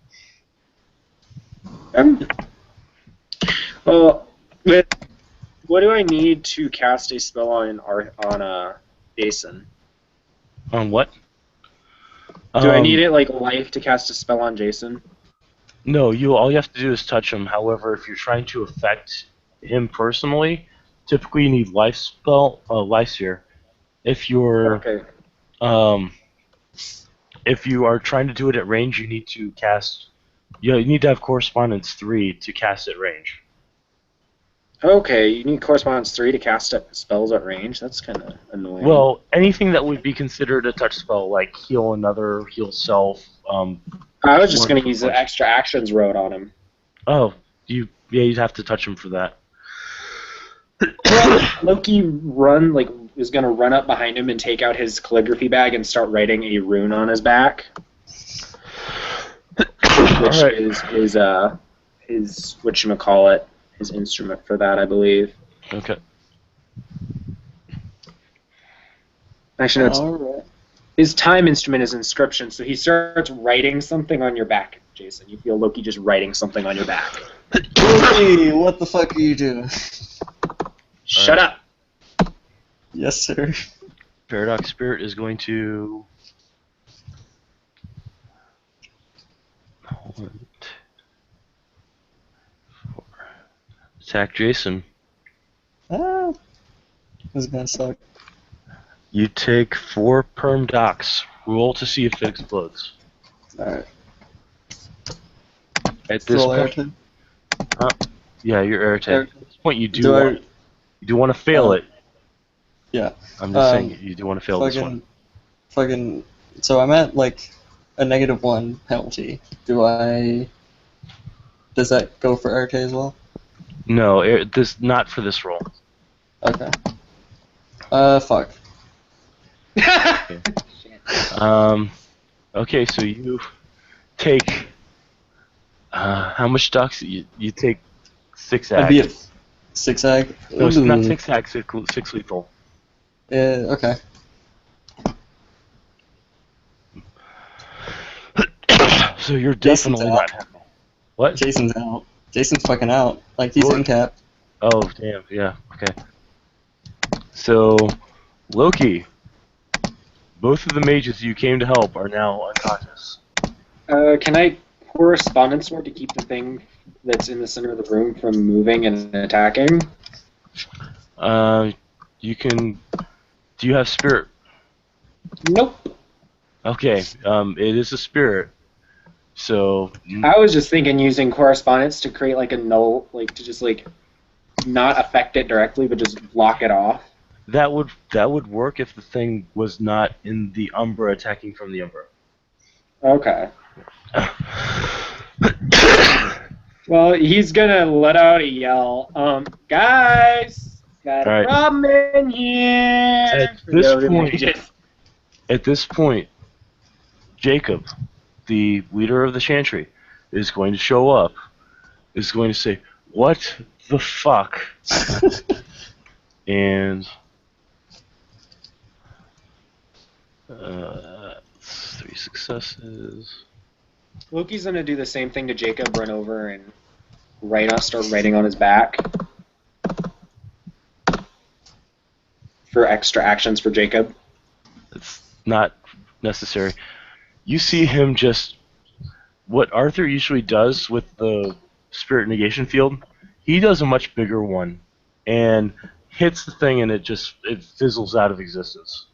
Well, what do I need to cast a spell on Jason? On what? Do I need it like life to cast a spell on Jason? No, all you have to do is touch him. However, if you're trying to affect him personally, typically you need life sphere. If you're Okay. if you are trying to do it at range, you need to cast. You need to have correspondence 3 to cast at range. Okay, you need correspondence 3 to cast spells at range. That's kind of annoying. Well, anything that would be considered a touch spell, like heal another, heal self. I was just going to use the extra actions wrote on him. Oh, you'd have to touch him for that. Loki run like is going to run up behind him and take out his calligraphy bag and start writing a rune on his back, which Alright. is his whatchamacallit, his instrument for that, I believe. Okay. Actually, no, it's, Alright. his time instrument is inscription, so he starts writing something on your back, Jason. You feel Loki just writing something on your back. Loki, what the fuck are you doing? Shut up! Yes, sir. Paradox Spirit is going to... attack Jason. Ah, this is gonna suck. You take 4 perm docs. Roll to see if it explodes. Alright. At this Roll point, airtime. yeah, you're irritated. Air- At this point, you Do I- want to fail it. Yeah. I'm just saying you do want to fail this one. Fucking. So I'm at like a -1 penalty. Does that go for Arte as well? No, this not for this roll. Okay. Fuck. Okay, so you take how much docs? You take 6 I'd be ag. at 6 ag. No, it's not Ooh. 6 ag, 6 lethal. Okay. So you're Jason's definitely out. not happy. What? Jason's out. Jason's fucking out. Like he's What? in cap. Oh, damn. Yeah. Okay. So, Loki, both of the mages you came to help are now unconscious. Can I correspondence sword to keep the thing that's in the center of the room from moving and attacking? You can. Do you have spirit? Nope. Okay. It is a spirit. So. I was just thinking using correspondence to create like a null, like to just like not affect it directly, but just block it off. That would work if the thing was not in the Umbra attacking from the Umbra. Okay. Well, he's gonna let out a yell. Guys, got a Alright. problem in here. At For this the other point- mages. At this point, Jacob, the leader of the Chantry, is going to show up. Is going to say, "What the fuck?" And 3 successes. Loki's gonna do the same thing to Jacob, run over and start writing on his back for extra actions for Jacob. It's not necessary. You see him just what Arthur usually does with the spirit negation field. He does a much bigger one and hits the thing, and it fizzles out of existence.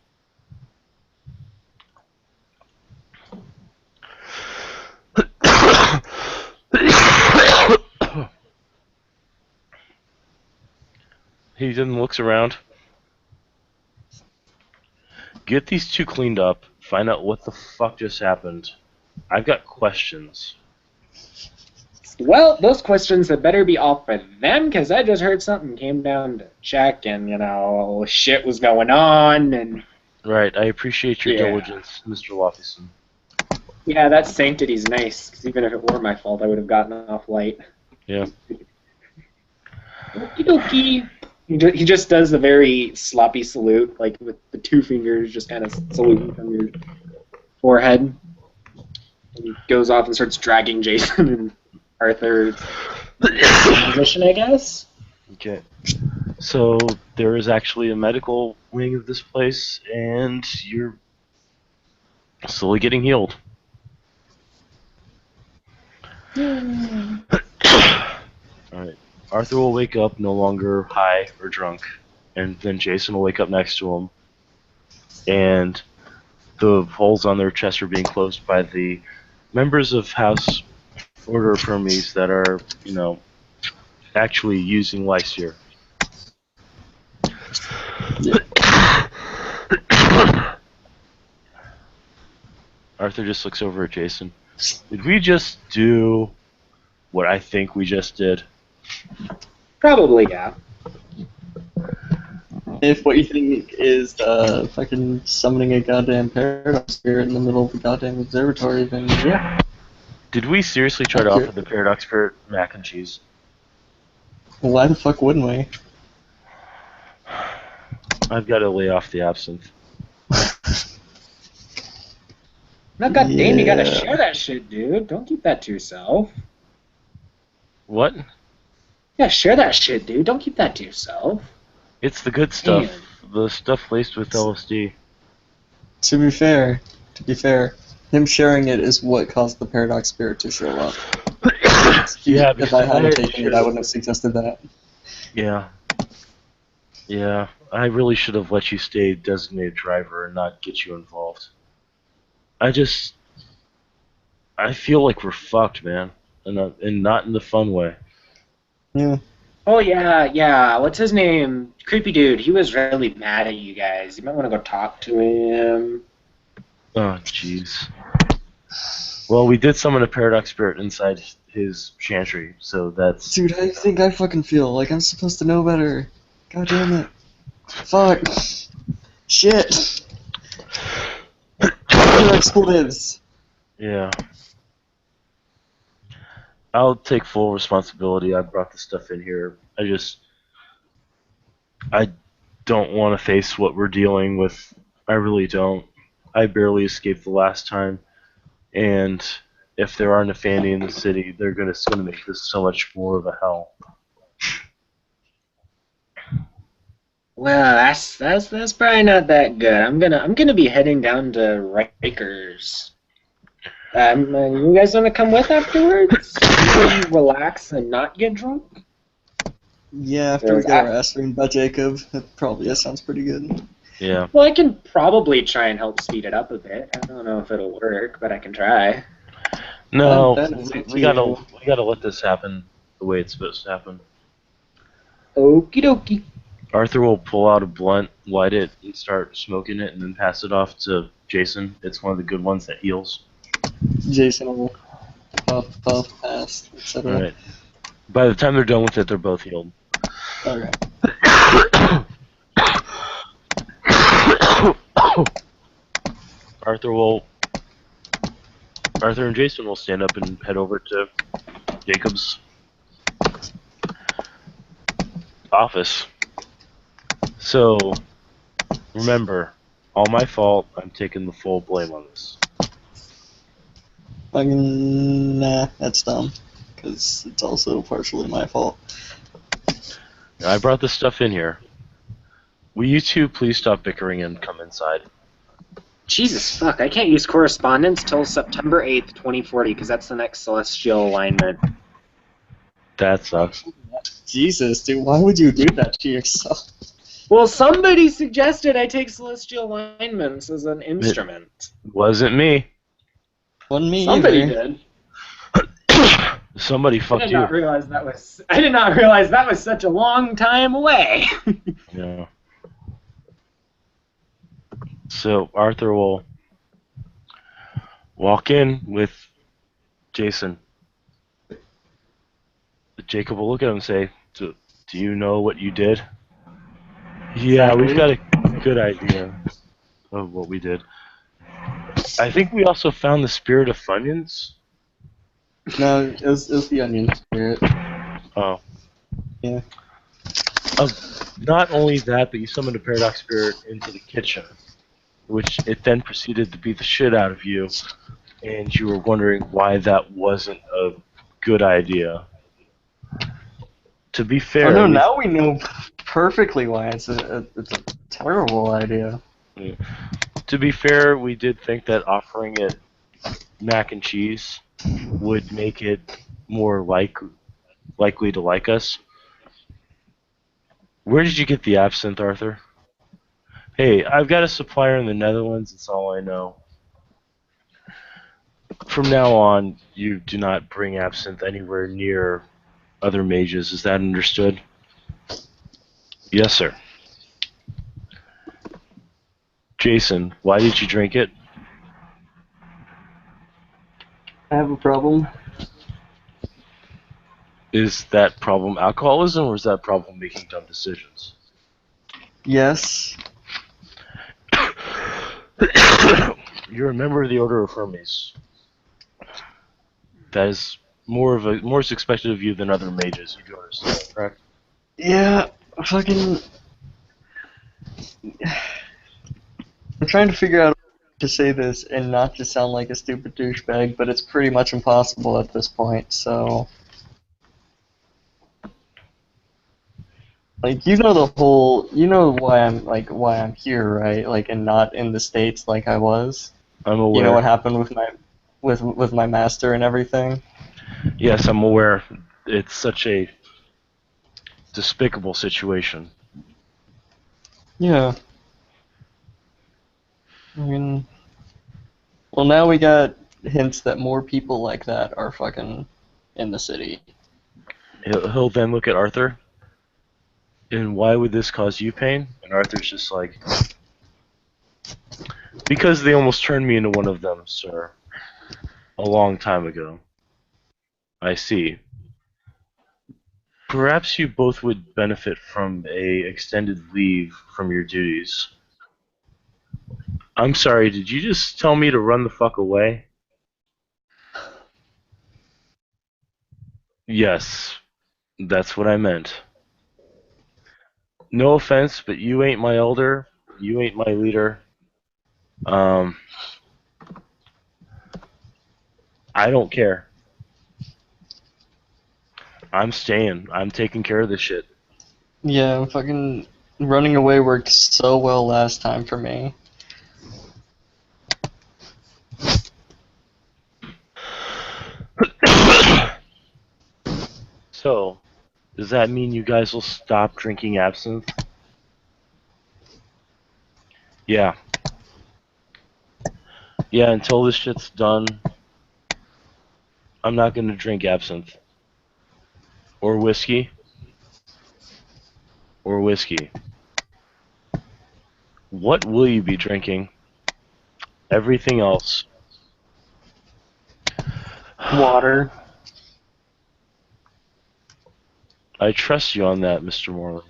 He then looks around. Get these 2 cleaned up. Find out what the fuck just happened. I've got questions. Well, those questions had better be all for them, because I just heard something came down to check, and, shit was going on, and... Right, I appreciate your Yeah. diligence, Mr. Loftyson. Yeah, that sanctity's nice, because even if it were my fault, I would have gotten off light. Yeah. Okie dokie. He just does the very sloppy salute, like with the 2 fingers just kind of saluting from your forehead. And he goes off and starts dragging Jason and Arthur in position, I guess. Okay. So there is actually a medical wing of this place, and you're slowly getting healed. Alright. Arthur will wake up no longer high or drunk, and then Jason will wake up next to him, and the holes on their chests are being closed by the members of House Order of Hermes that are, actually using Lyseer. Arthur just looks over at Jason. Did we just do what I think we just did? Probably, yeah. If what you think is fucking summoning a goddamn paradox spirit in the middle of the goddamn observatory, then yeah. Did we seriously try to offer the Paradox Spirit mac and cheese? Well, why the fuck wouldn't we? I've got to lay off the absinthe. No, goddamn, you gotta Yeah. share that shit, dude. Don't keep that to yourself. What? Yeah, share that shit, dude. Don't keep that to yourself. It's the good stuff. Damn. The stuff laced with LSD. To be fair, him sharing it is what caused the paradox spirit to show up. Yeah, If I hadn't because taken it, I wouldn't have suggested that. Yeah. Yeah, I really should have let you stay designated driver and not get you involved. I feel like we're fucked, man, and not in the fun way. Yeah. Oh, yeah. What's his name? Creepy dude. He was really mad at you guys. You might want to go talk to him. Oh, jeez. Well, we did summon a paradox spirit inside his chantry, so that's... Dude, how do you think I fucking feel? Like I'm supposed to know better. God damn it. Fuck. Shit. Expletives. Yeah. I'll take full responsibility. I brought the stuff in here. I don't want to face what we're dealing with. I really don't. I barely escaped the last time, and if there are Nefandi in the city, they're gonna make this so much more of a hell. Well, that's probably not that good. I'm gonna be heading down to Rikers. You guys want to come with afterwards? Maybe relax and not get drunk. Yeah, after we get our ass ringed by Jacob, that sounds pretty good. Yeah. Well, I can probably try and help speed it up a bit. I don't know if it'll work, but I can try. No, That's we gotta let this happen the way it's supposed to happen. Okie dokie. Arthur will pull out a blunt, light it, and start smoking it, and then pass it off to Jason. It's one of the good ones that heals. Jason will puff, pass, etc. Alright. By the time they're done with it, they're both healed. Okay. Arthur and Jason will stand up and head over to Jacob's office. So, remember, all my fault. I'm taking the full blame on this. Nah, that's dumb. Because it's also partially my fault. I brought this stuff in here. Will you two please stop bickering and come inside? Jesus fuck, I can't use correspondence till September 8th, 2040, because that's the next celestial alignment. That sucks. Jesus, dude, why would you do that to yourself? Well, somebody suggested I take celestial alignments as an instrument. Wasn't me. Wasn't me Somebody either. did. Somebody I fucked did you. not realize that was such a long time away. Yeah. So Arthur will walk in with Jason. Jacob will look at him and say, do you know what you did? Yeah, we've got a good idea of what we did. I think we also found the spirit of Funyuns. No, it was the onion spirit. Oh. Yeah. Not only that, but you summoned a paradox spirit into the kitchen, which it then proceeded to beat the shit out of you, and you were wondering why that wasn't a good idea. To be fair, Oh no, now we know perfectly why it's a terrible idea. To be fair, we did think that offering it mac and cheese would make it more likely to like us. Where did you get the absinthe, Arthur? Hey, I've got a supplier in the Netherlands, that's all I know. From now on, you do not bring absinthe anywhere near other mages, is that understood? Yes, sir. Jason, why did you drink it? I have a problem. Is that problem alcoholism, or is that problem making dumb decisions? Yes. You're a member of the Order of Hermes. That is more is expected of you than other mages. You do understand, correct? Yeah, fucking. I'm trying to figure out to say this and not to sound like a stupid douchebag, but it's pretty much impossible at this point, so. Like, you know you know why I'm here, right? Like, and not in the States like I was. I'm aware. You know what happened with my master and everything? Yes, I'm aware. It's such a despicable situation. Yeah. I mean, well, now we got hints that more people like that are fucking in the city. He'll then look at Arthur, and why would this cause you pain? And Arthur's just like, because they almost turned me into one of them, sir. A long time ago. I see. Perhaps you both would benefit from a extended leave from your duties. I'm sorry, did you just tell me to run the fuck away? Yes, that's what I meant. No offense, but you ain't my elder, you ain't my leader. I don't care. I'm staying. I'm taking care of this shit. Yeah, fucking running away worked so well last time for me. So, does that mean you guys will stop drinking absinthe? Yeah. Yeah, until this shit's done, I'm not gonna drink absinthe. Or whiskey. Or whiskey. What will you be drinking? Everything else. Water. I trust you on that, Mr. Morley.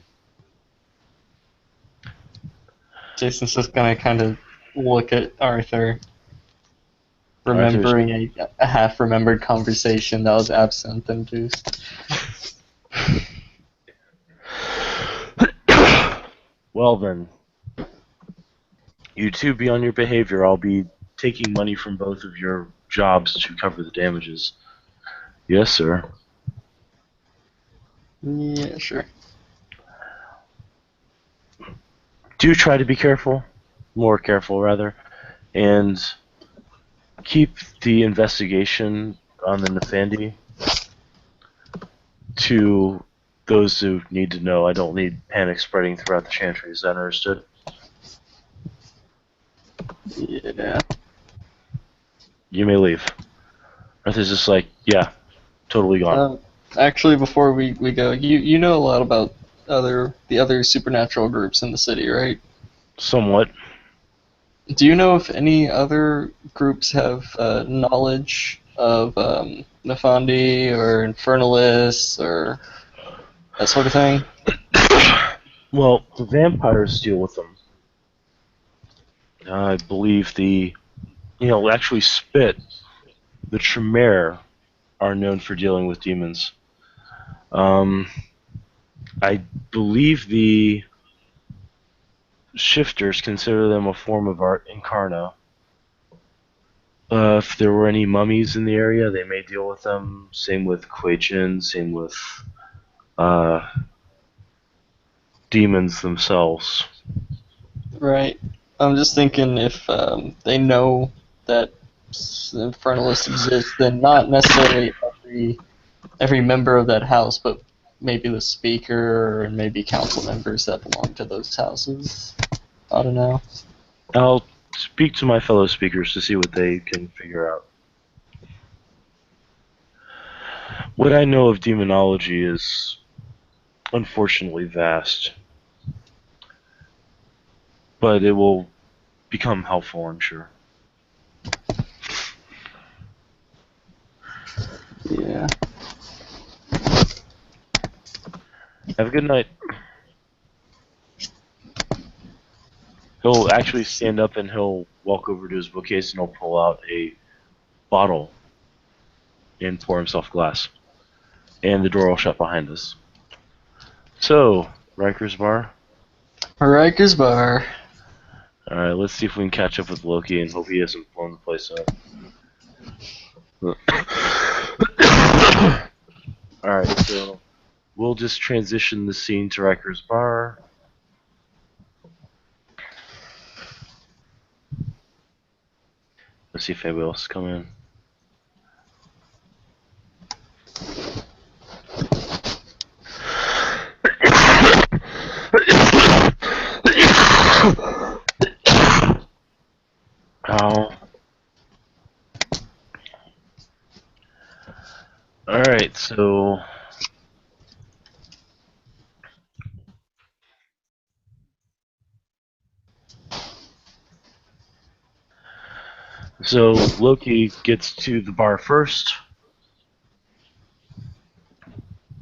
Jason's just gonna kind of look at Arthur, remembering a half-remembered conversation that was absinthe-induced. Well then, you two be on your behavior. I'll be taking money from both of your jobs to cover the damages. Yes, sir. Yeah, sure. Do try to be careful. More careful, rather. And keep the investigation on the Nefandi to those who need to know. I don't need panic spreading throughout the Chantry. Is that understood? Yeah. You may leave. Arthur's just like, yeah, totally gone. Actually, before we go, you know a lot about the other supernatural groups in the city, right? Somewhat. Do you know if any other groups have knowledge of Nefandi or Infernalists or that sort of thing? Well, the vampires deal with them. I believe actually Spit, the Tremere, are known for dealing with demons. I believe the Shifters consider them a form of art incarna. If there were any mummies in the area, they may deal with them. Same with Kuei-jin, same with demons themselves. Right. I'm just thinking if they know that Infernalists exist, then not necessarily every member of that house, but maybe the speaker and maybe council members that belong to those houses. I don't know. I'll speak to my fellow speakers to see what they can figure out. What I know of demonology is unfortunately vast, but it will become helpful, I'm sure. Yeah. Have a good night. He'll actually stand up and he'll walk over to his bookcase and he'll pull out a bottle and pour himself a glass. And the door will shut behind us. So, Riker's Bar. Riker's Bar. Alright, let's see if we can catch up with Loki and hope he hasn't blown the place up. Alright, so we'll just transition the scene to Riker's Bar. Let's see if anybody else come in. Ow. Alright, so Loki gets to the bar first.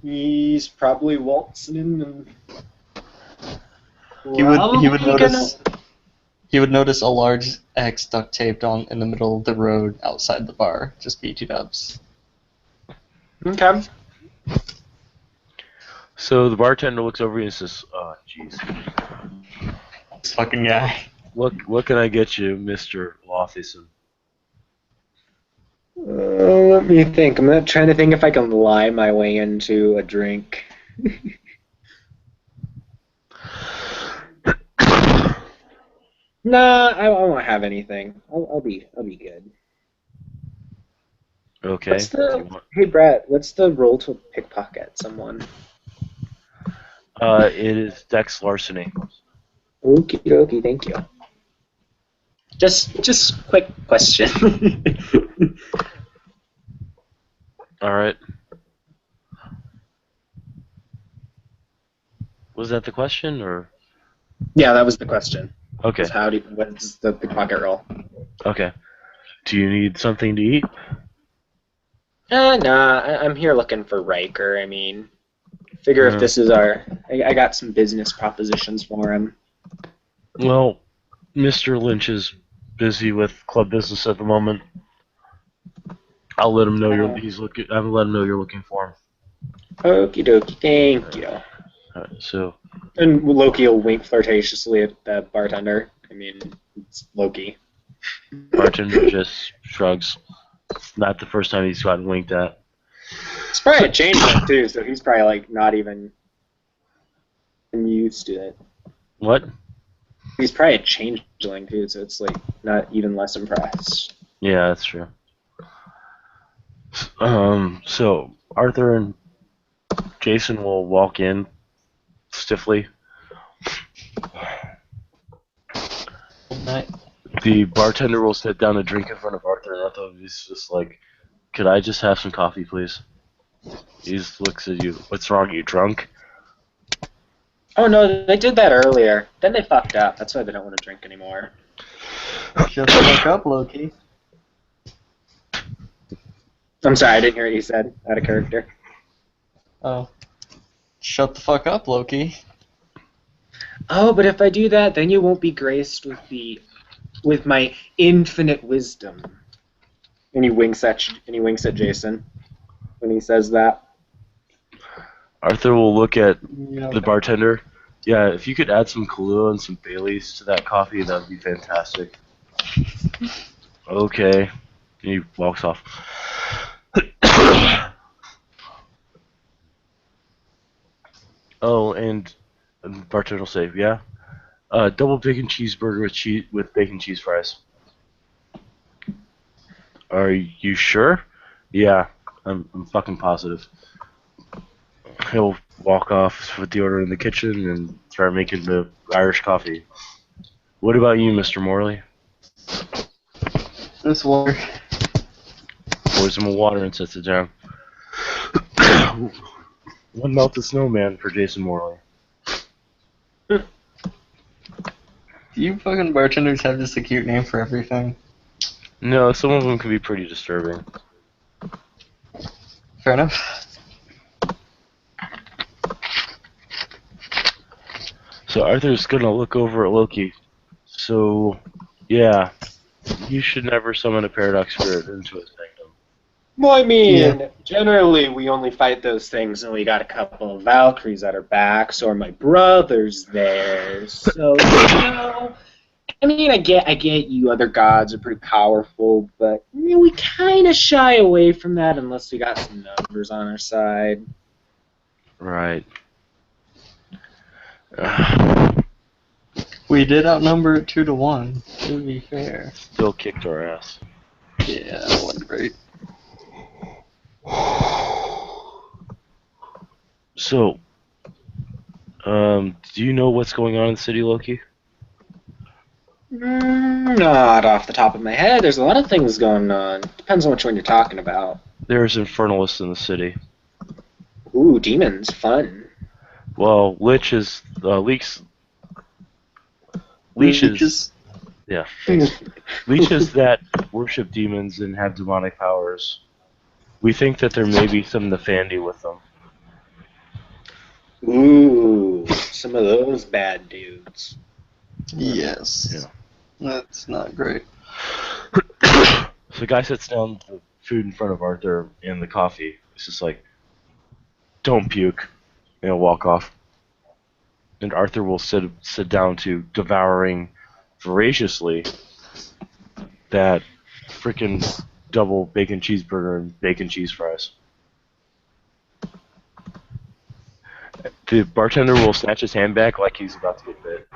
He's probably waltzing in and He would probably notice a large X duct taped on in the middle of the road outside the bar. Just BT dubs. Okay. So the bartender looks over and says, "Oh, jeez. This fucking guy. What can I get you, Mr. Lawthison?" Let me think. I'm trying to think if I can lie my way into a drink. Nah, I won't have anything. I'll be good. Okay. What's hey Brett, what's the roll to pickpocket someone? It is Dex larceny. Okie dokie, thank you. Just quick question. Alright. Was that the question, or? Yeah, that was the question. Okay. What's the pickpocket roll? Okay. Do you need something to eat? Nah, I'm here looking for Riker. I mean, figure if this is I got some business propositions for him. Well, Mr. Lynch is busy with club business at the moment. I'll let him know I'll let him know you're looking for him. Okie dokie, thank you. Alright, so And Loki will wink flirtatiously at the bartender. I mean, it's Loki. bartender just shrugs. It's not the first time he's gotten winked at. It's probably a changeling too, so he's probably like not even used to it. What? He's probably a changeling too, so it's like not even less impressed. Yeah, that's true. So Arthur and Jason will walk in stiffly. The bartender will set down a drink in front of Arthur, and Arthur is just like, "Could I just have some coffee, please?" He just looks at you. "What's wrong? You drunk?" Oh no, they did that earlier. Then they fucked up. That's why they don't want to drink anymore. Shut the fuck up, Loki. I'm sorry, I didn't hear what you said. Out of character. Oh. Shut the fuck up, Loki. Oh, but if I do that, then you won't be graced with my infinite wisdom. And he winks at Jason when he says that. Arthur will look at Yeah. the bartender. "Yeah, if you could add some Kahlua and some Baileys to that coffee, that would be fantastic." Okay. And he walks off. Oh, and the bartender will say, "Yeah, double bacon cheeseburger with bacon cheese fries." "Are you sure?" "Yeah, I'm fucking positive." He'll walk off with the order in the kitchen and start making the Irish coffee. "What about you, Mr. Morley?" This water. Pours him a water and sets it down. One melted snowman for Jason Morley. Do you fucking bartenders have just a cute name for everything? No, some of them can be pretty disturbing. Fair enough. So Arthur's gonna look over at Loki. So, yeah, you should never summon a Paradox Spirit into a sanctum. Well, I mean, generally we only fight those things when we got a couple of Valkyries at our backs or my brother's there. So, I mean, I get you other gods are pretty powerful, but we kind of shy away from that unless we got some numbers on our side. Right. We did outnumber it 2-1, to be fair. Still kicked our ass. Yeah, that wasn't great. So, do you know what's going on in the city, Loki? Not off the top of my head. There's a lot of things going on. Depends on which one you're talking about. There's Infernalists in the city. Ooh, demons, fun. Well, leeches. Yeah. Leeches that worship demons and have demonic powers. We think that there may be some Nefandi with them. Ooh, some of those bad dudes. Yes. Yeah. That's not great. So the guy sits down the food in front of Arthur and the coffee. He's just like, "Don't puke," and he'll walk off. And Arthur will sit down to devouring voraciously that freaking double bacon cheeseburger and bacon cheese fries. The bartender will snatch his hand back like he's about to get bit.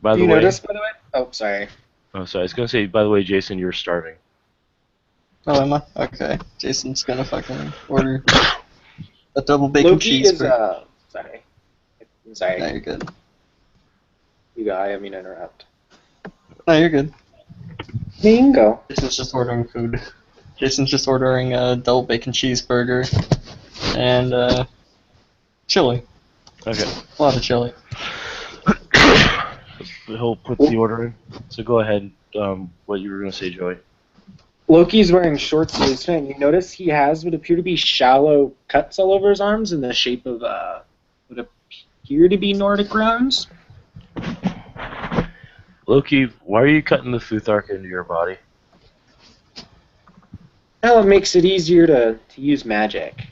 By Do the you way, notice, by the way? Oh, sorry. oh, sorry, I was gonna say. By the way, Jason, you're starving. Oh, am I? Okay. Jason's gonna fucking order a double bacon Loki is, cheeseburger. sorry. I'm sorry. No, you're good. You go, I mean interrupt. No, you're good. You can go. Jason's just ordering food. Jason's just ordering a double bacon cheeseburger and chili. Okay. A lot of chili. He'll put the order in. So go ahead. What you were gonna say, Joey? Loki's wearing short sleeves, and you notice he has what appear to be shallow cuts all over his arms in the shape of what appear to be Nordic runes. Loki, why are you cutting the Futhark into your body? Well, it makes it easier to use magic.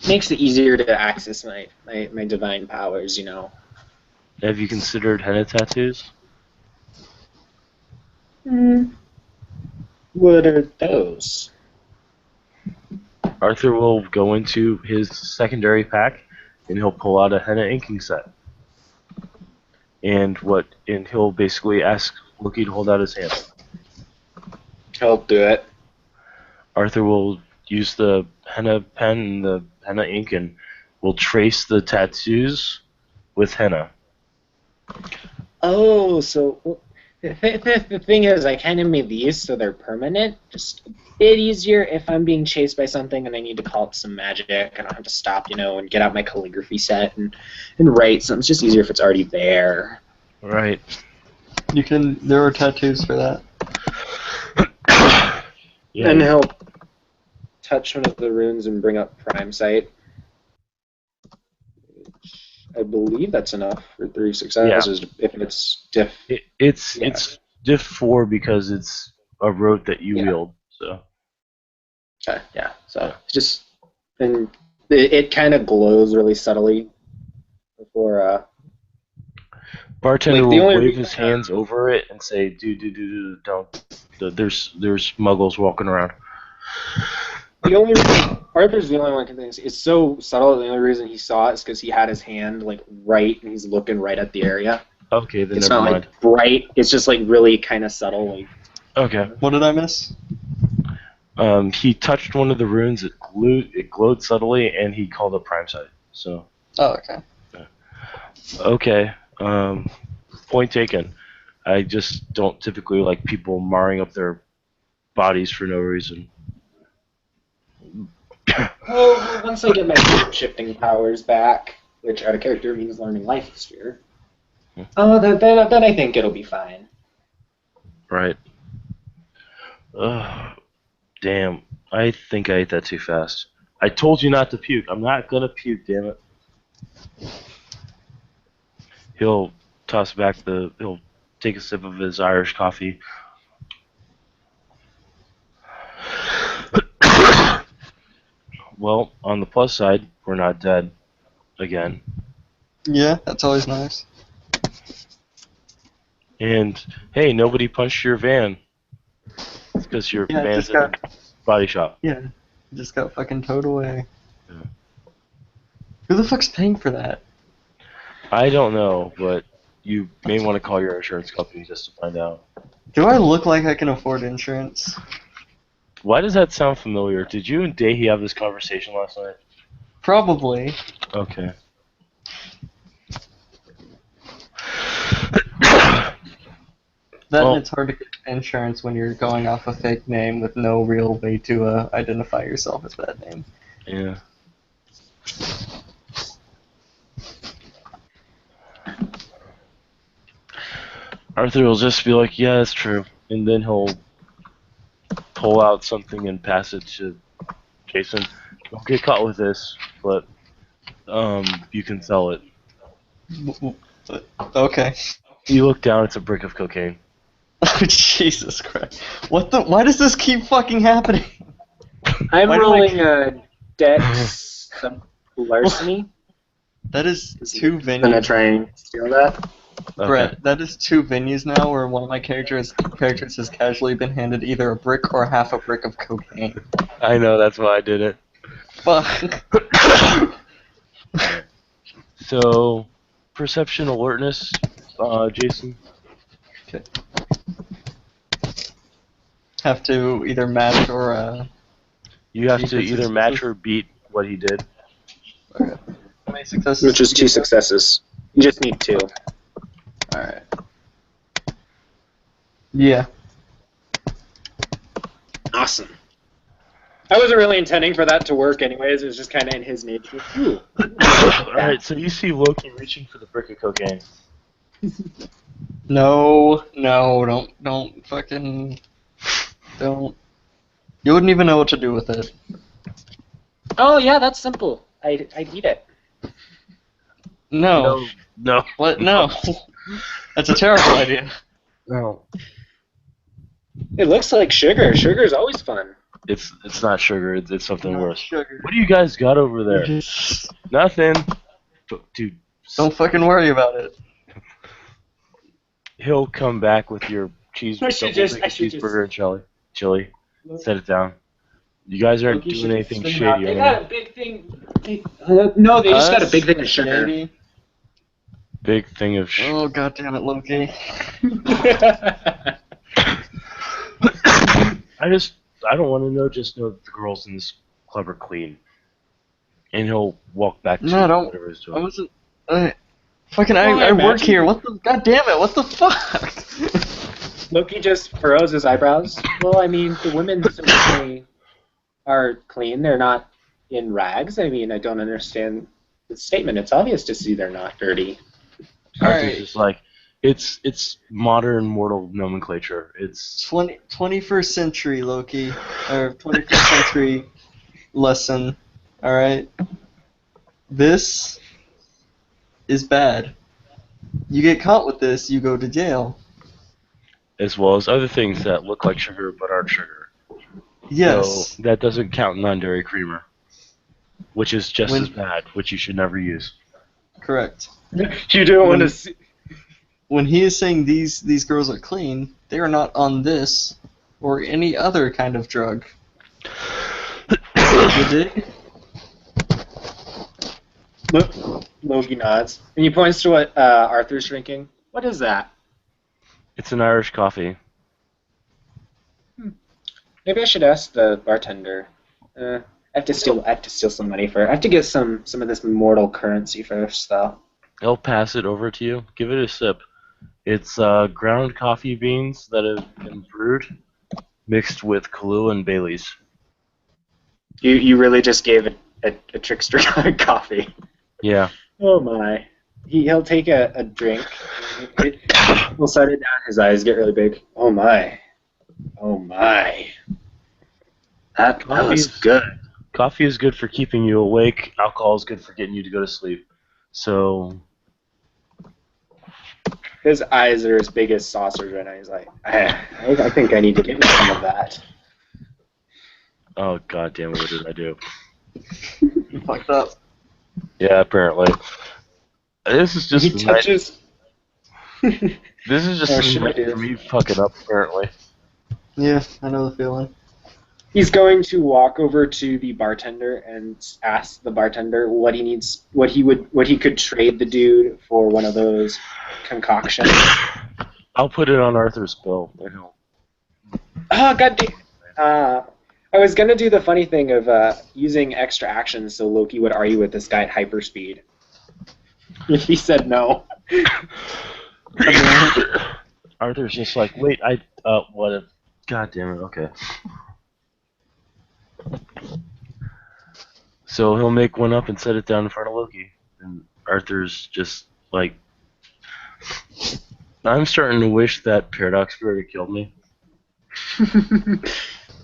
Makes it easier to access my divine powers, you know. Have you considered henna tattoos? What are those? Arthur will go into his secondary pack, and he'll pull out a henna inking set. And he'll basically ask Loki to hold out his hand. He'll do it. Arthur will use the henna pen and the henna ink, and will trace the tattoos with henna. Oh, so the thing is, I kind of made these so they're permanent. Just a bit easier if I'm being chased by something and I need to call up some magic. I don't have to stop, and get out my calligraphy set and write something. It's just easier if it's already there. Right. There are tattoos for that. Yeah. And he'll touch one of the runes and bring up Prime Sight. I believe that's enough for 3 successes if it's diff. It's diff 4 because it's a rote that you wield. So. Okay, yeah. So and it kind of glows really subtly before. Bartender the will only wave reason- his hands over it and say, don't. There's muggles walking around. The only reason Arthur's the only one who can think it's so subtle. The only reason he saw it is because he had his hand right, and he's looking right at the area. Okay, then It's never not mind. like bright. It's just like really kind of subtle. Like, Okay. What did I miss? He touched one of the runes. It glowed subtly, and he called up Prime Sight. So. Oh, okay. Okay. Point taken. I just don't typically like people marring up their bodies for no reason. well, once I get my shifting powers back, which out of character means learning Life Sphere, then I think it'll be fine. Right. Ugh. Damn. I think I ate that too fast. I told you not to puke. I'm not gonna puke, damn it. He'll toss back he'll take a sip of his Irish coffee. Well, on the plus side, we're not dead again. Yeah, that's always nice. And hey, nobody punched your van. It's because your Yeah, van's just in a got body shop. yeah, just got fucking towed away. Yeah. Who the fuck's paying for that? I don't know, but you may want to call your insurance company just to find out. Do I look like I can afford insurance? Why does that sound familiar? Did you and Dahi have this conversation last night? Probably. Okay. Then Well- it's hard to get insurance when you're going off a fake name with no real way to identify yourself as that name. Yeah. Arthur will just be like, yeah, that's true. And then he'll pull out something and pass it to Jason. Don't get caught with this, but you can sell it. Okay. You look down, it's a brick of cocaine. Oh, Jesus Christ. What the? Why does this keep fucking happening? I'm Why do I- rolling a dex larceny. That is two I'm gonna venues. try and steal that. Okay. Brett, that is two venues now where one of my characters has casually been handed either a brick or half a brick of cocaine. I know, that's why I did it. Fuck. So, perception alertness, Jason. Have to either match or You have to Jesus, either this match is- or beat what he did. how many successes? Which is did 2 you get? successes. You just need 2. Alright. Yeah. Awesome. I wasn't really intending for that to work anyways. It was just kind of in his nature. Ooh. Alright, so you see Loki reaching for the brick of cocaine. No, don't fucking, don't. You wouldn't even know what to do with it. Oh yeah, that's simple. I'd eat it. No. No. What? No. That's a terrible idea. No. It looks like sugar. Sugar's always fun. It's not sugar, it's something worse. Sugar. What do you guys got over there? Just Nothing. Dude, don't fucking worry about it. he'll come back with your cheese I should double just- bacon I should just- cheeseburger and chili. Set it down. You guys aren't doing anything shady. They are got a big thing. No, they just got a big thing of sugar. Maybe. Big thing of Oh god damn it, Loki. I don't want to know, just know that the girls in this club are clean. And he'll walk back to No, don't- whatever he's I doing. wasn't. Fucking, Well, I I work imagine- here. What the? God damn it! What the fuck? Loki just furrows his eyebrows. Well, I mean, the women certainly are clean. They're not in rags. I mean, I don't understand the statement. It's obvious to see they're not dirty. Arthur's Alright. just like, it's modern mortal nomenclature. It's 21st century Loki, or 21st century lesson. All right. This is bad. You get caught with this, you go to jail. as well as other things that look like sugar but aren't sugar. Yes. So that doesn't count non-dairy creamer, which is just When- as bad, which you should never use. Correct. You don't When- want to see. When he is saying these girls are clean, they are not on this or any other kind of drug. You dig? Loki nods. And he points to what Arthur's drinking. What is that? It's an Irish coffee. Maybe I should ask the bartender. I have to steal some money for. I have to get some of this mortal currency first, though. He'll pass it over to you. Give it a sip. It's ground coffee beans that have been brewed, mixed with Kahlua and Bailey's. You really just gave a trickster coffee. Yeah. Oh my. He'll take a drink. He'll set it down. His eyes get really big. Oh my. Oh my. That was Coffee's- good. Coffee is good for keeping you awake. Alcohol is good for getting you to go to sleep. So, His eyes are as big as saucers right now. He's like, I think I need to get me some of that. oh god damn it, what did I do? You fucked up. Yeah, apparently. This is just He the night. touches. This is just Oh, the shit, night dude. for me fucking up. Apparently. Yeah, I know the feeling. He's going to walk over to the bartender and ask the bartender what he needs, what he could trade the dude for one of those concoctions. I'll put it on Arthur's bill. Oh god damn. I was gonna do the funny thing of using extra actions so Loki would argue with this guy at hyperspeed. If he said no. Arthur's just like, wait, what a, god damn it, okay. So he'll make one up and set it down in front of Loki. And Arthur's just like, I'm starting to wish that Paradox Spirit had killed me.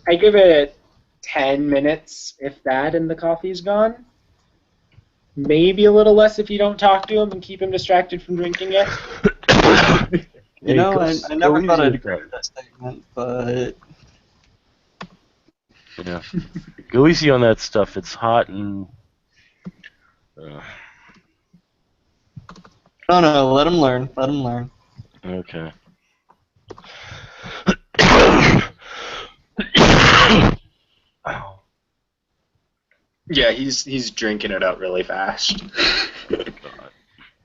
I give it 10 minutes, if that, and the coffee's gone. Maybe a little less if you don't talk to him and keep him distracted from drinking it. You know, I never thought I'd agree agree. with that statement, but Yeah. Go easy on that stuff. It's hot and. no, let him learn. Let him learn. Okay. Ow. Yeah, he's drinking it out really fast.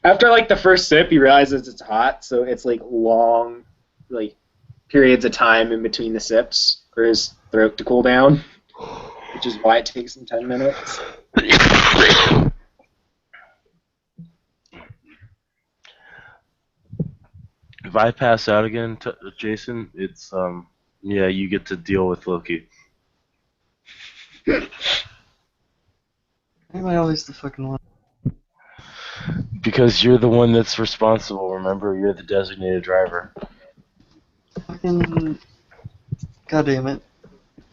After like the first sip, he realizes it's hot, so it's like long, like periods of time in between the sips for his throat to cool down, which is why it takes him 10 minutes. If I pass out again, Jason, it's yeah, you get to deal with Loki. Why am I always the fucking one? Because you're the one that's responsible. Remember, you're the designated driver. Fucking. God damn it.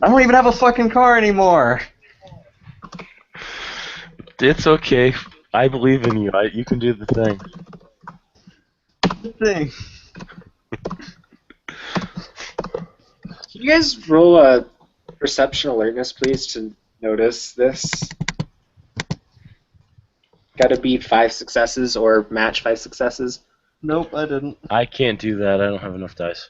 I don't even have a fucking car anymore! It's okay. I believe in you. You can do the thing. Good thing. Can you guys roll a perception alertness, please, to notice this? Gotta beat 5 successes or match 5 successes. Nope, I didn't. I can't do that. I don't have enough dice.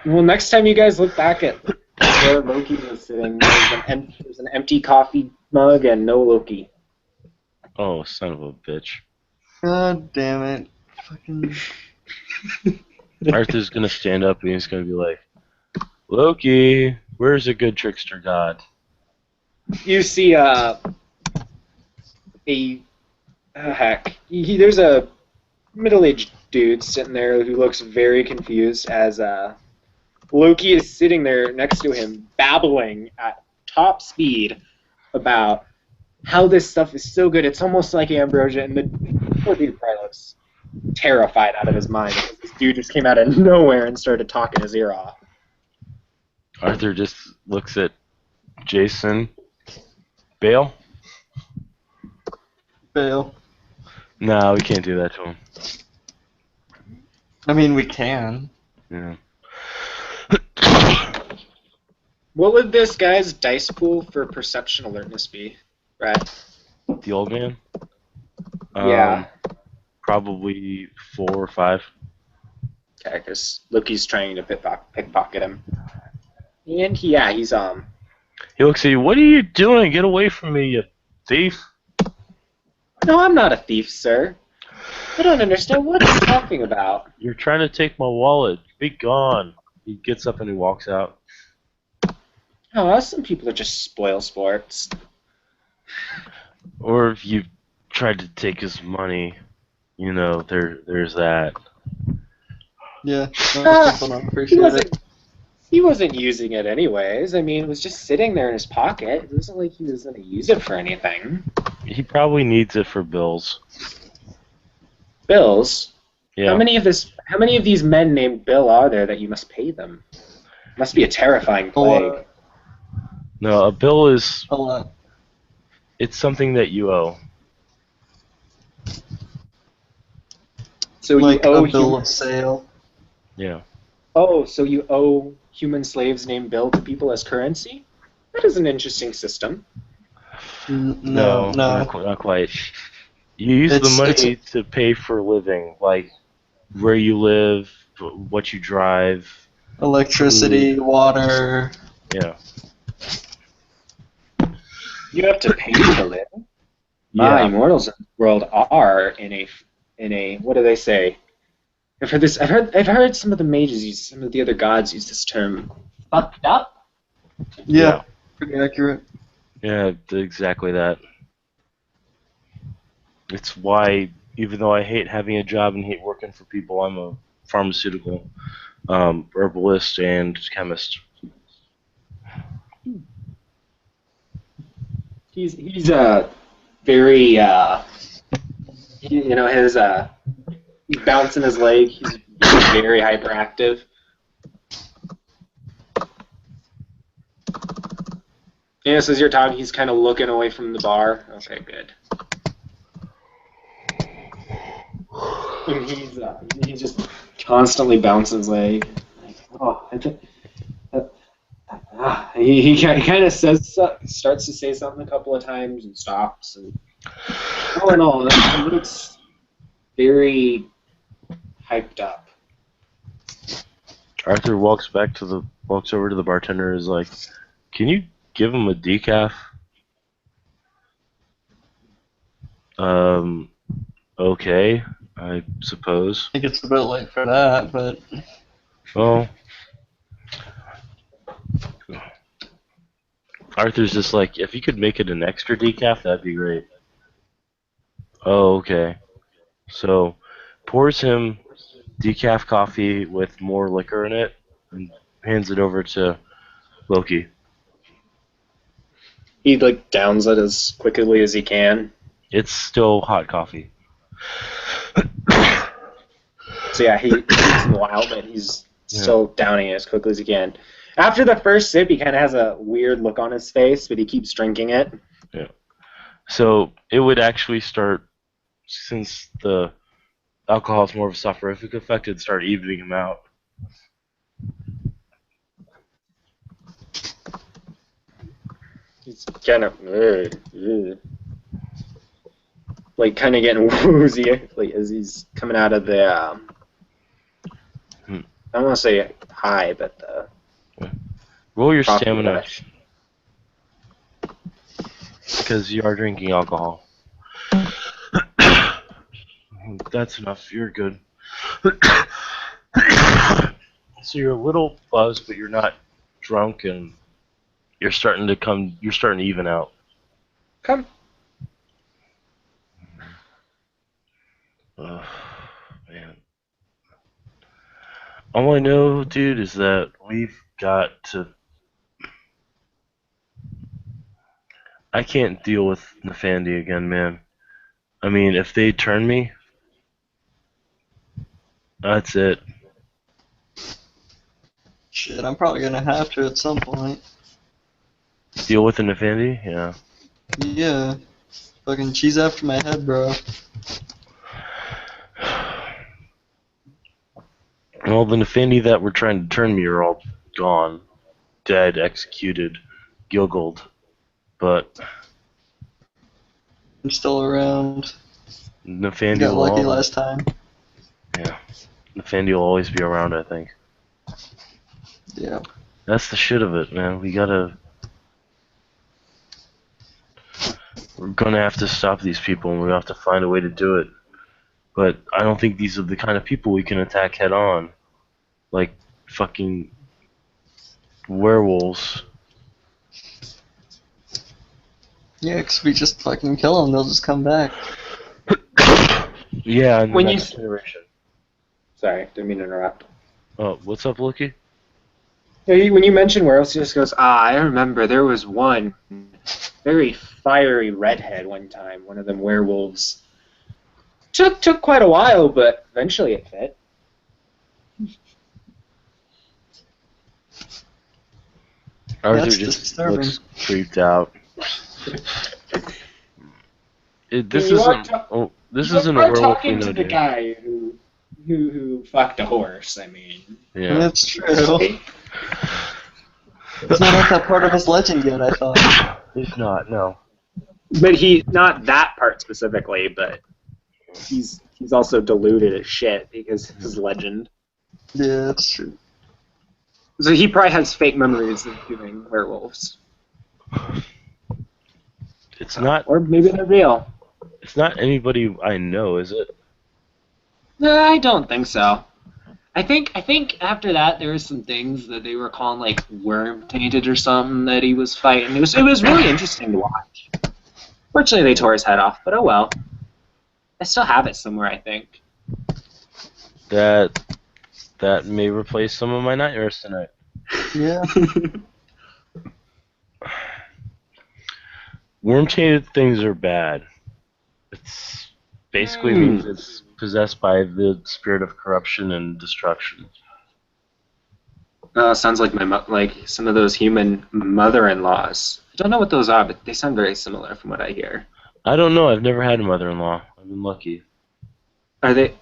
Well, next time you guys look back at where Loki was sitting, there's an empty coffee mug and no Loki. Oh, son of a bitch. God damn it. Fucking. Arthur's gonna stand up and he's gonna be like, Loki, where's a good trickster god? You see there's a middle-aged dude sitting there who looks very confused as Loki is sitting there next to him babbling at top speed about how this stuff is so good. It's almost like ambrosia, and the poor dude probably looks terrified out of his mind because this dude just came out of nowhere and started talking his ear off. Arthur just looks at Jason. Bale? Fail. No, we can't do that to him. I mean, we can. Yeah. What would this guy's dice pool for perception alertness be, Brad? The old man? Yeah. Probably 4 or 5. Okay, because Loki's trying to pickpocket him. And he's He looks at you. What are you doing? Get away from me, you thief! No, I'm not a thief, sir. I don't understand what you're talking about. You're trying to take my wallet. Be gone. He gets up and he walks out. Oh, some people are just spoil sports. Or if you tried to take his money, you know, there's that. Yeah, Ah, most people don't appreciate it. He wasn't using it anyways. I mean, it was just sitting there in his pocket. It wasn't like he was going to use it for anything. He probably needs it for bills. Bills? Yeah. How many of these men named Bill are there that you must pay them? Must be a terrifying plague. No, a bill is A lot. it's something that you owe. So Like you owe a bill human. of sale. Yeah. Oh, so you owe human slaves named Bill to people as currency? That is an interesting system. No, no. Not quite. You use the It's money to pay for living, like where you live, what you drive. electricity, water. Yeah. You have to pay to live. My Yeah. immortals in the world are in a what do they say? I've heard this. I've heard some of the mages use, some of the other gods use this term. Fucked up. Yeah, pretty accurate. Yeah, exactly that. It's why, even though I hate having a job and hate working for people, I'm a pharmaceutical herbalist and chemist. He's very you know his he's bouncing his leg. He's very hyperactive. Yeah, so as you're talking, he's kind of looking away from the bar. Okay, good. And he's just constantly bouncing his leg. Like, oh, he kind of starts to say something a couple of times and stops. And all in all, it looks very hyped up. Arthur walks over to the bartender and is like, "Can you give him a decaf?" Okay, I suppose. I think it's a bit late for that, but Well, Arthur's just like, if you could make it an extra decaf, that'd be great. Oh, okay. So, pours him decaf coffee with more liquor in it and hands it over to Loki. He like downs it as quickly as he can. It's still hot coffee. So yeah, he takes him a while, but he's still downing it as quickly as he can. After the first sip, he kind of has a weird look on his face, but he keeps drinking it. Yeah. So it would actually start, since the alcohol is more of a soporific effect, it'd start evening him out. He's kind of like kind of getting woozy, like as he's coming out of the. I don't want to say high, but Roll your coffee stamina, rush. because you are drinking alcohol. That's enough. You're good. So you're a little buzzed, but you're not drunk, and you're starting to even out. Come. Oh, man. All I know, dude, is that we've got to. I can't deal with Nefandi again, man. I mean, if they turn me, that's it. shit, I'm probably gonna have to at some point. Deal with the Nefandi? Yeah. Yeah. Fucking cheese after my head, bro. Well, the Nefandi that were trying to turn me are all gone. Dead, executed, giggled. But I'm still around. Nefandi Got will lucky always, last time. yeah. Nefandi will always be around, I think. Yeah. That's the shit of it, man. We're gonna have to stop these people, and we have to find a way to do it. But I don't think these are the kind of people we can attack head on. Like fucking werewolves. Yeah, 'cause we just fucking kill them, they'll just come back. Yeah, and When the you next generation. Sorry, didn't mean to interrupt. Oh, what's up, Loki? Yeah, when you mention werewolves, he just goes, I remember there was one very fiery redhead one time, one of them werewolves. Took quite a while, but eventually it fit. Arthur That's just disturbing. looks creeped out. This You are isn't. ta- Oh, this You isn't a are werewolf we talking know, to the dude. guy who fucked a horse. I mean, Yeah. That's true. It's not at that part of his legend yet, I thought. He's not. No. but he not that part specifically, but he's also deluded as shit because his legend. Yeah, that's true. So he probably has fake memories of doing werewolves, It's not. or maybe they're real. It's not anybody I know, is it? No, I don't think so. I think after that there was some things that they were calling like worm tainted or something that he was fighting. It was really interesting to watch. Fortunately, they tore his head off, but oh well. I still have it somewhere, I think. That may replace some of my nightmares tonight. Yeah. Worm-tainted things are bad. It's basically means it's possessed by the spirit of corruption and destruction. Sounds like like some of those human mother-in-laws. I don't know what those are, but they sound very similar from what I hear. I don't know. I've never had a mother-in-law. I've been lucky. Are they?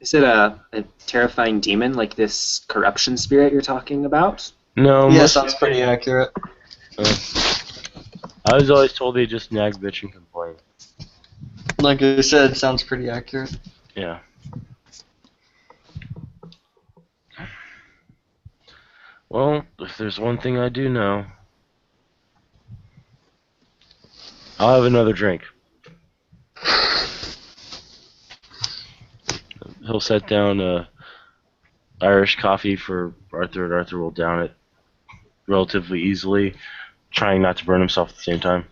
Is it a terrifying demon like this corruption spirit you're talking about? No. Yeah, most- sounds pretty accurate. I was always told they just nag, bitch, and complain. Like I said, sounds pretty accurate. Yeah. Well, if there's one thing I do know, I'll have another drink. He'll set down Irish coffee for Arthur, and Arthur will down it relatively easily, trying not to burn himself at the same time.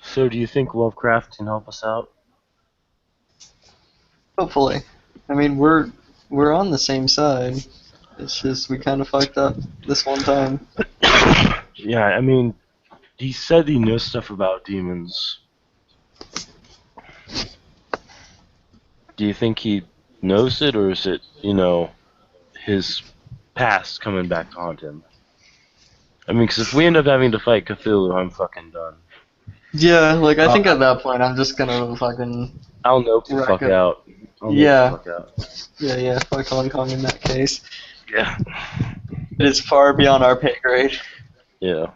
So, do you think Lovecraft can help us out? Hopefully. I mean, we're on the same side. It's just we kind of fucked up this one time. Yeah, I mean, he said he knows stuff about demons. Do you think he knows it, or is it, his past coming back to haunt him? I mean, because if we end up having to fight Cthulhu, I'm fucking done. Yeah, like I think at that point I'm just gonna fucking I'll nope the Rack fuck up. out. Yeah. Fuck out. yeah fuck Hong Kong in that case. Yeah. It is far beyond our pay grade. Yeah.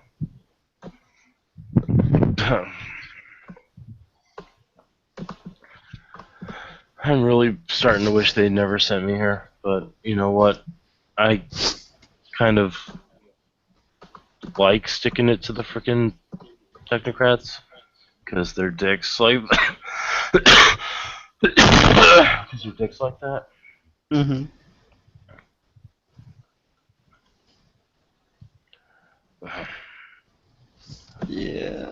I'm really starting to wish they'd never sent me here, but you know what? I kind of like sticking it to the frickin' technocrats because they're dicks like because they're dicks like that. Mm-hmm. Yeah.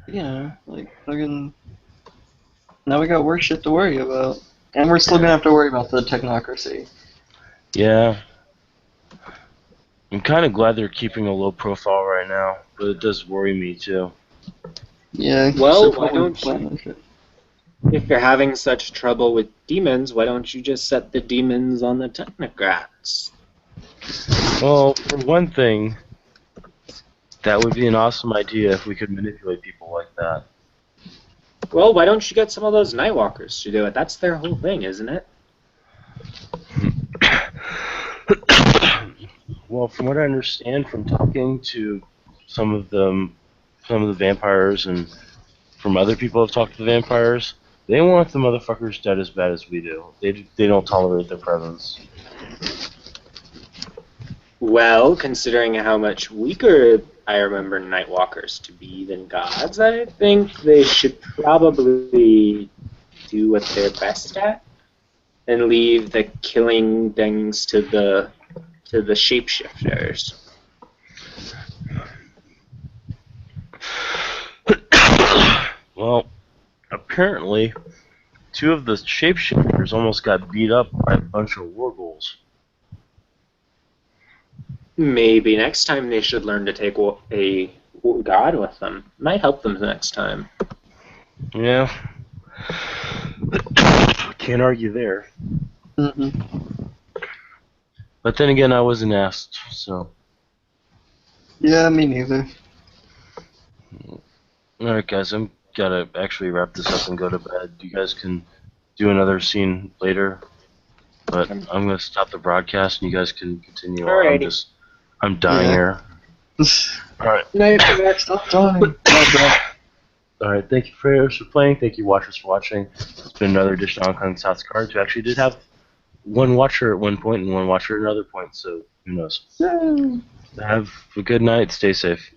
Yeah, like fucking. Now we got work shit to worry about, and we're still gonna have to worry about the technocracy. Yeah. I'm kind of glad they're keeping a low profile right now, but it does worry me too. Yeah. Well, so why probably don't plan you- that shit. If you're having such trouble with demons, why don't you just set the demons on the technocrats? Well, for one thing, that would be an awesome idea if we could manipulate people like that. Well, why don't you get some of those Nightwalkers to do it? That's their whole thing, isn't it? Well, from what I understand from talking to some of the vampires and from other people who've talked to the vampires, they want the motherfuckers dead as bad as we do. They don't tolerate their presence. Well, considering how much weaker I remember Nightwalkers to be than gods, I think they should probably do what they're best at and leave the killing things to the shapeshifters. Well, apparently, two of the shapeshifters almost got beat up by a bunch of wargholes. Maybe next time they should learn to take a god with them. Might help them the next time. Yeah. Can't argue there. Mm-mm. But then again, I wasn't asked, so. Yeah, me neither. Alright, guys, I'm gotta actually wrap this up and go to bed. You guys can do another scene later, but I'm gonna stop the broadcast and you guys can continue on. Alrighty. I'm dying Yeah. here. Alright. Night, Max, stop dying. Alright, thank you for playing. Thank you, watchers, for watching. It's been another edition of Hong Kong South Cards. We actually did have one watcher at one point and one watcher at another point, so who knows. Yay. Have a good night. Stay safe.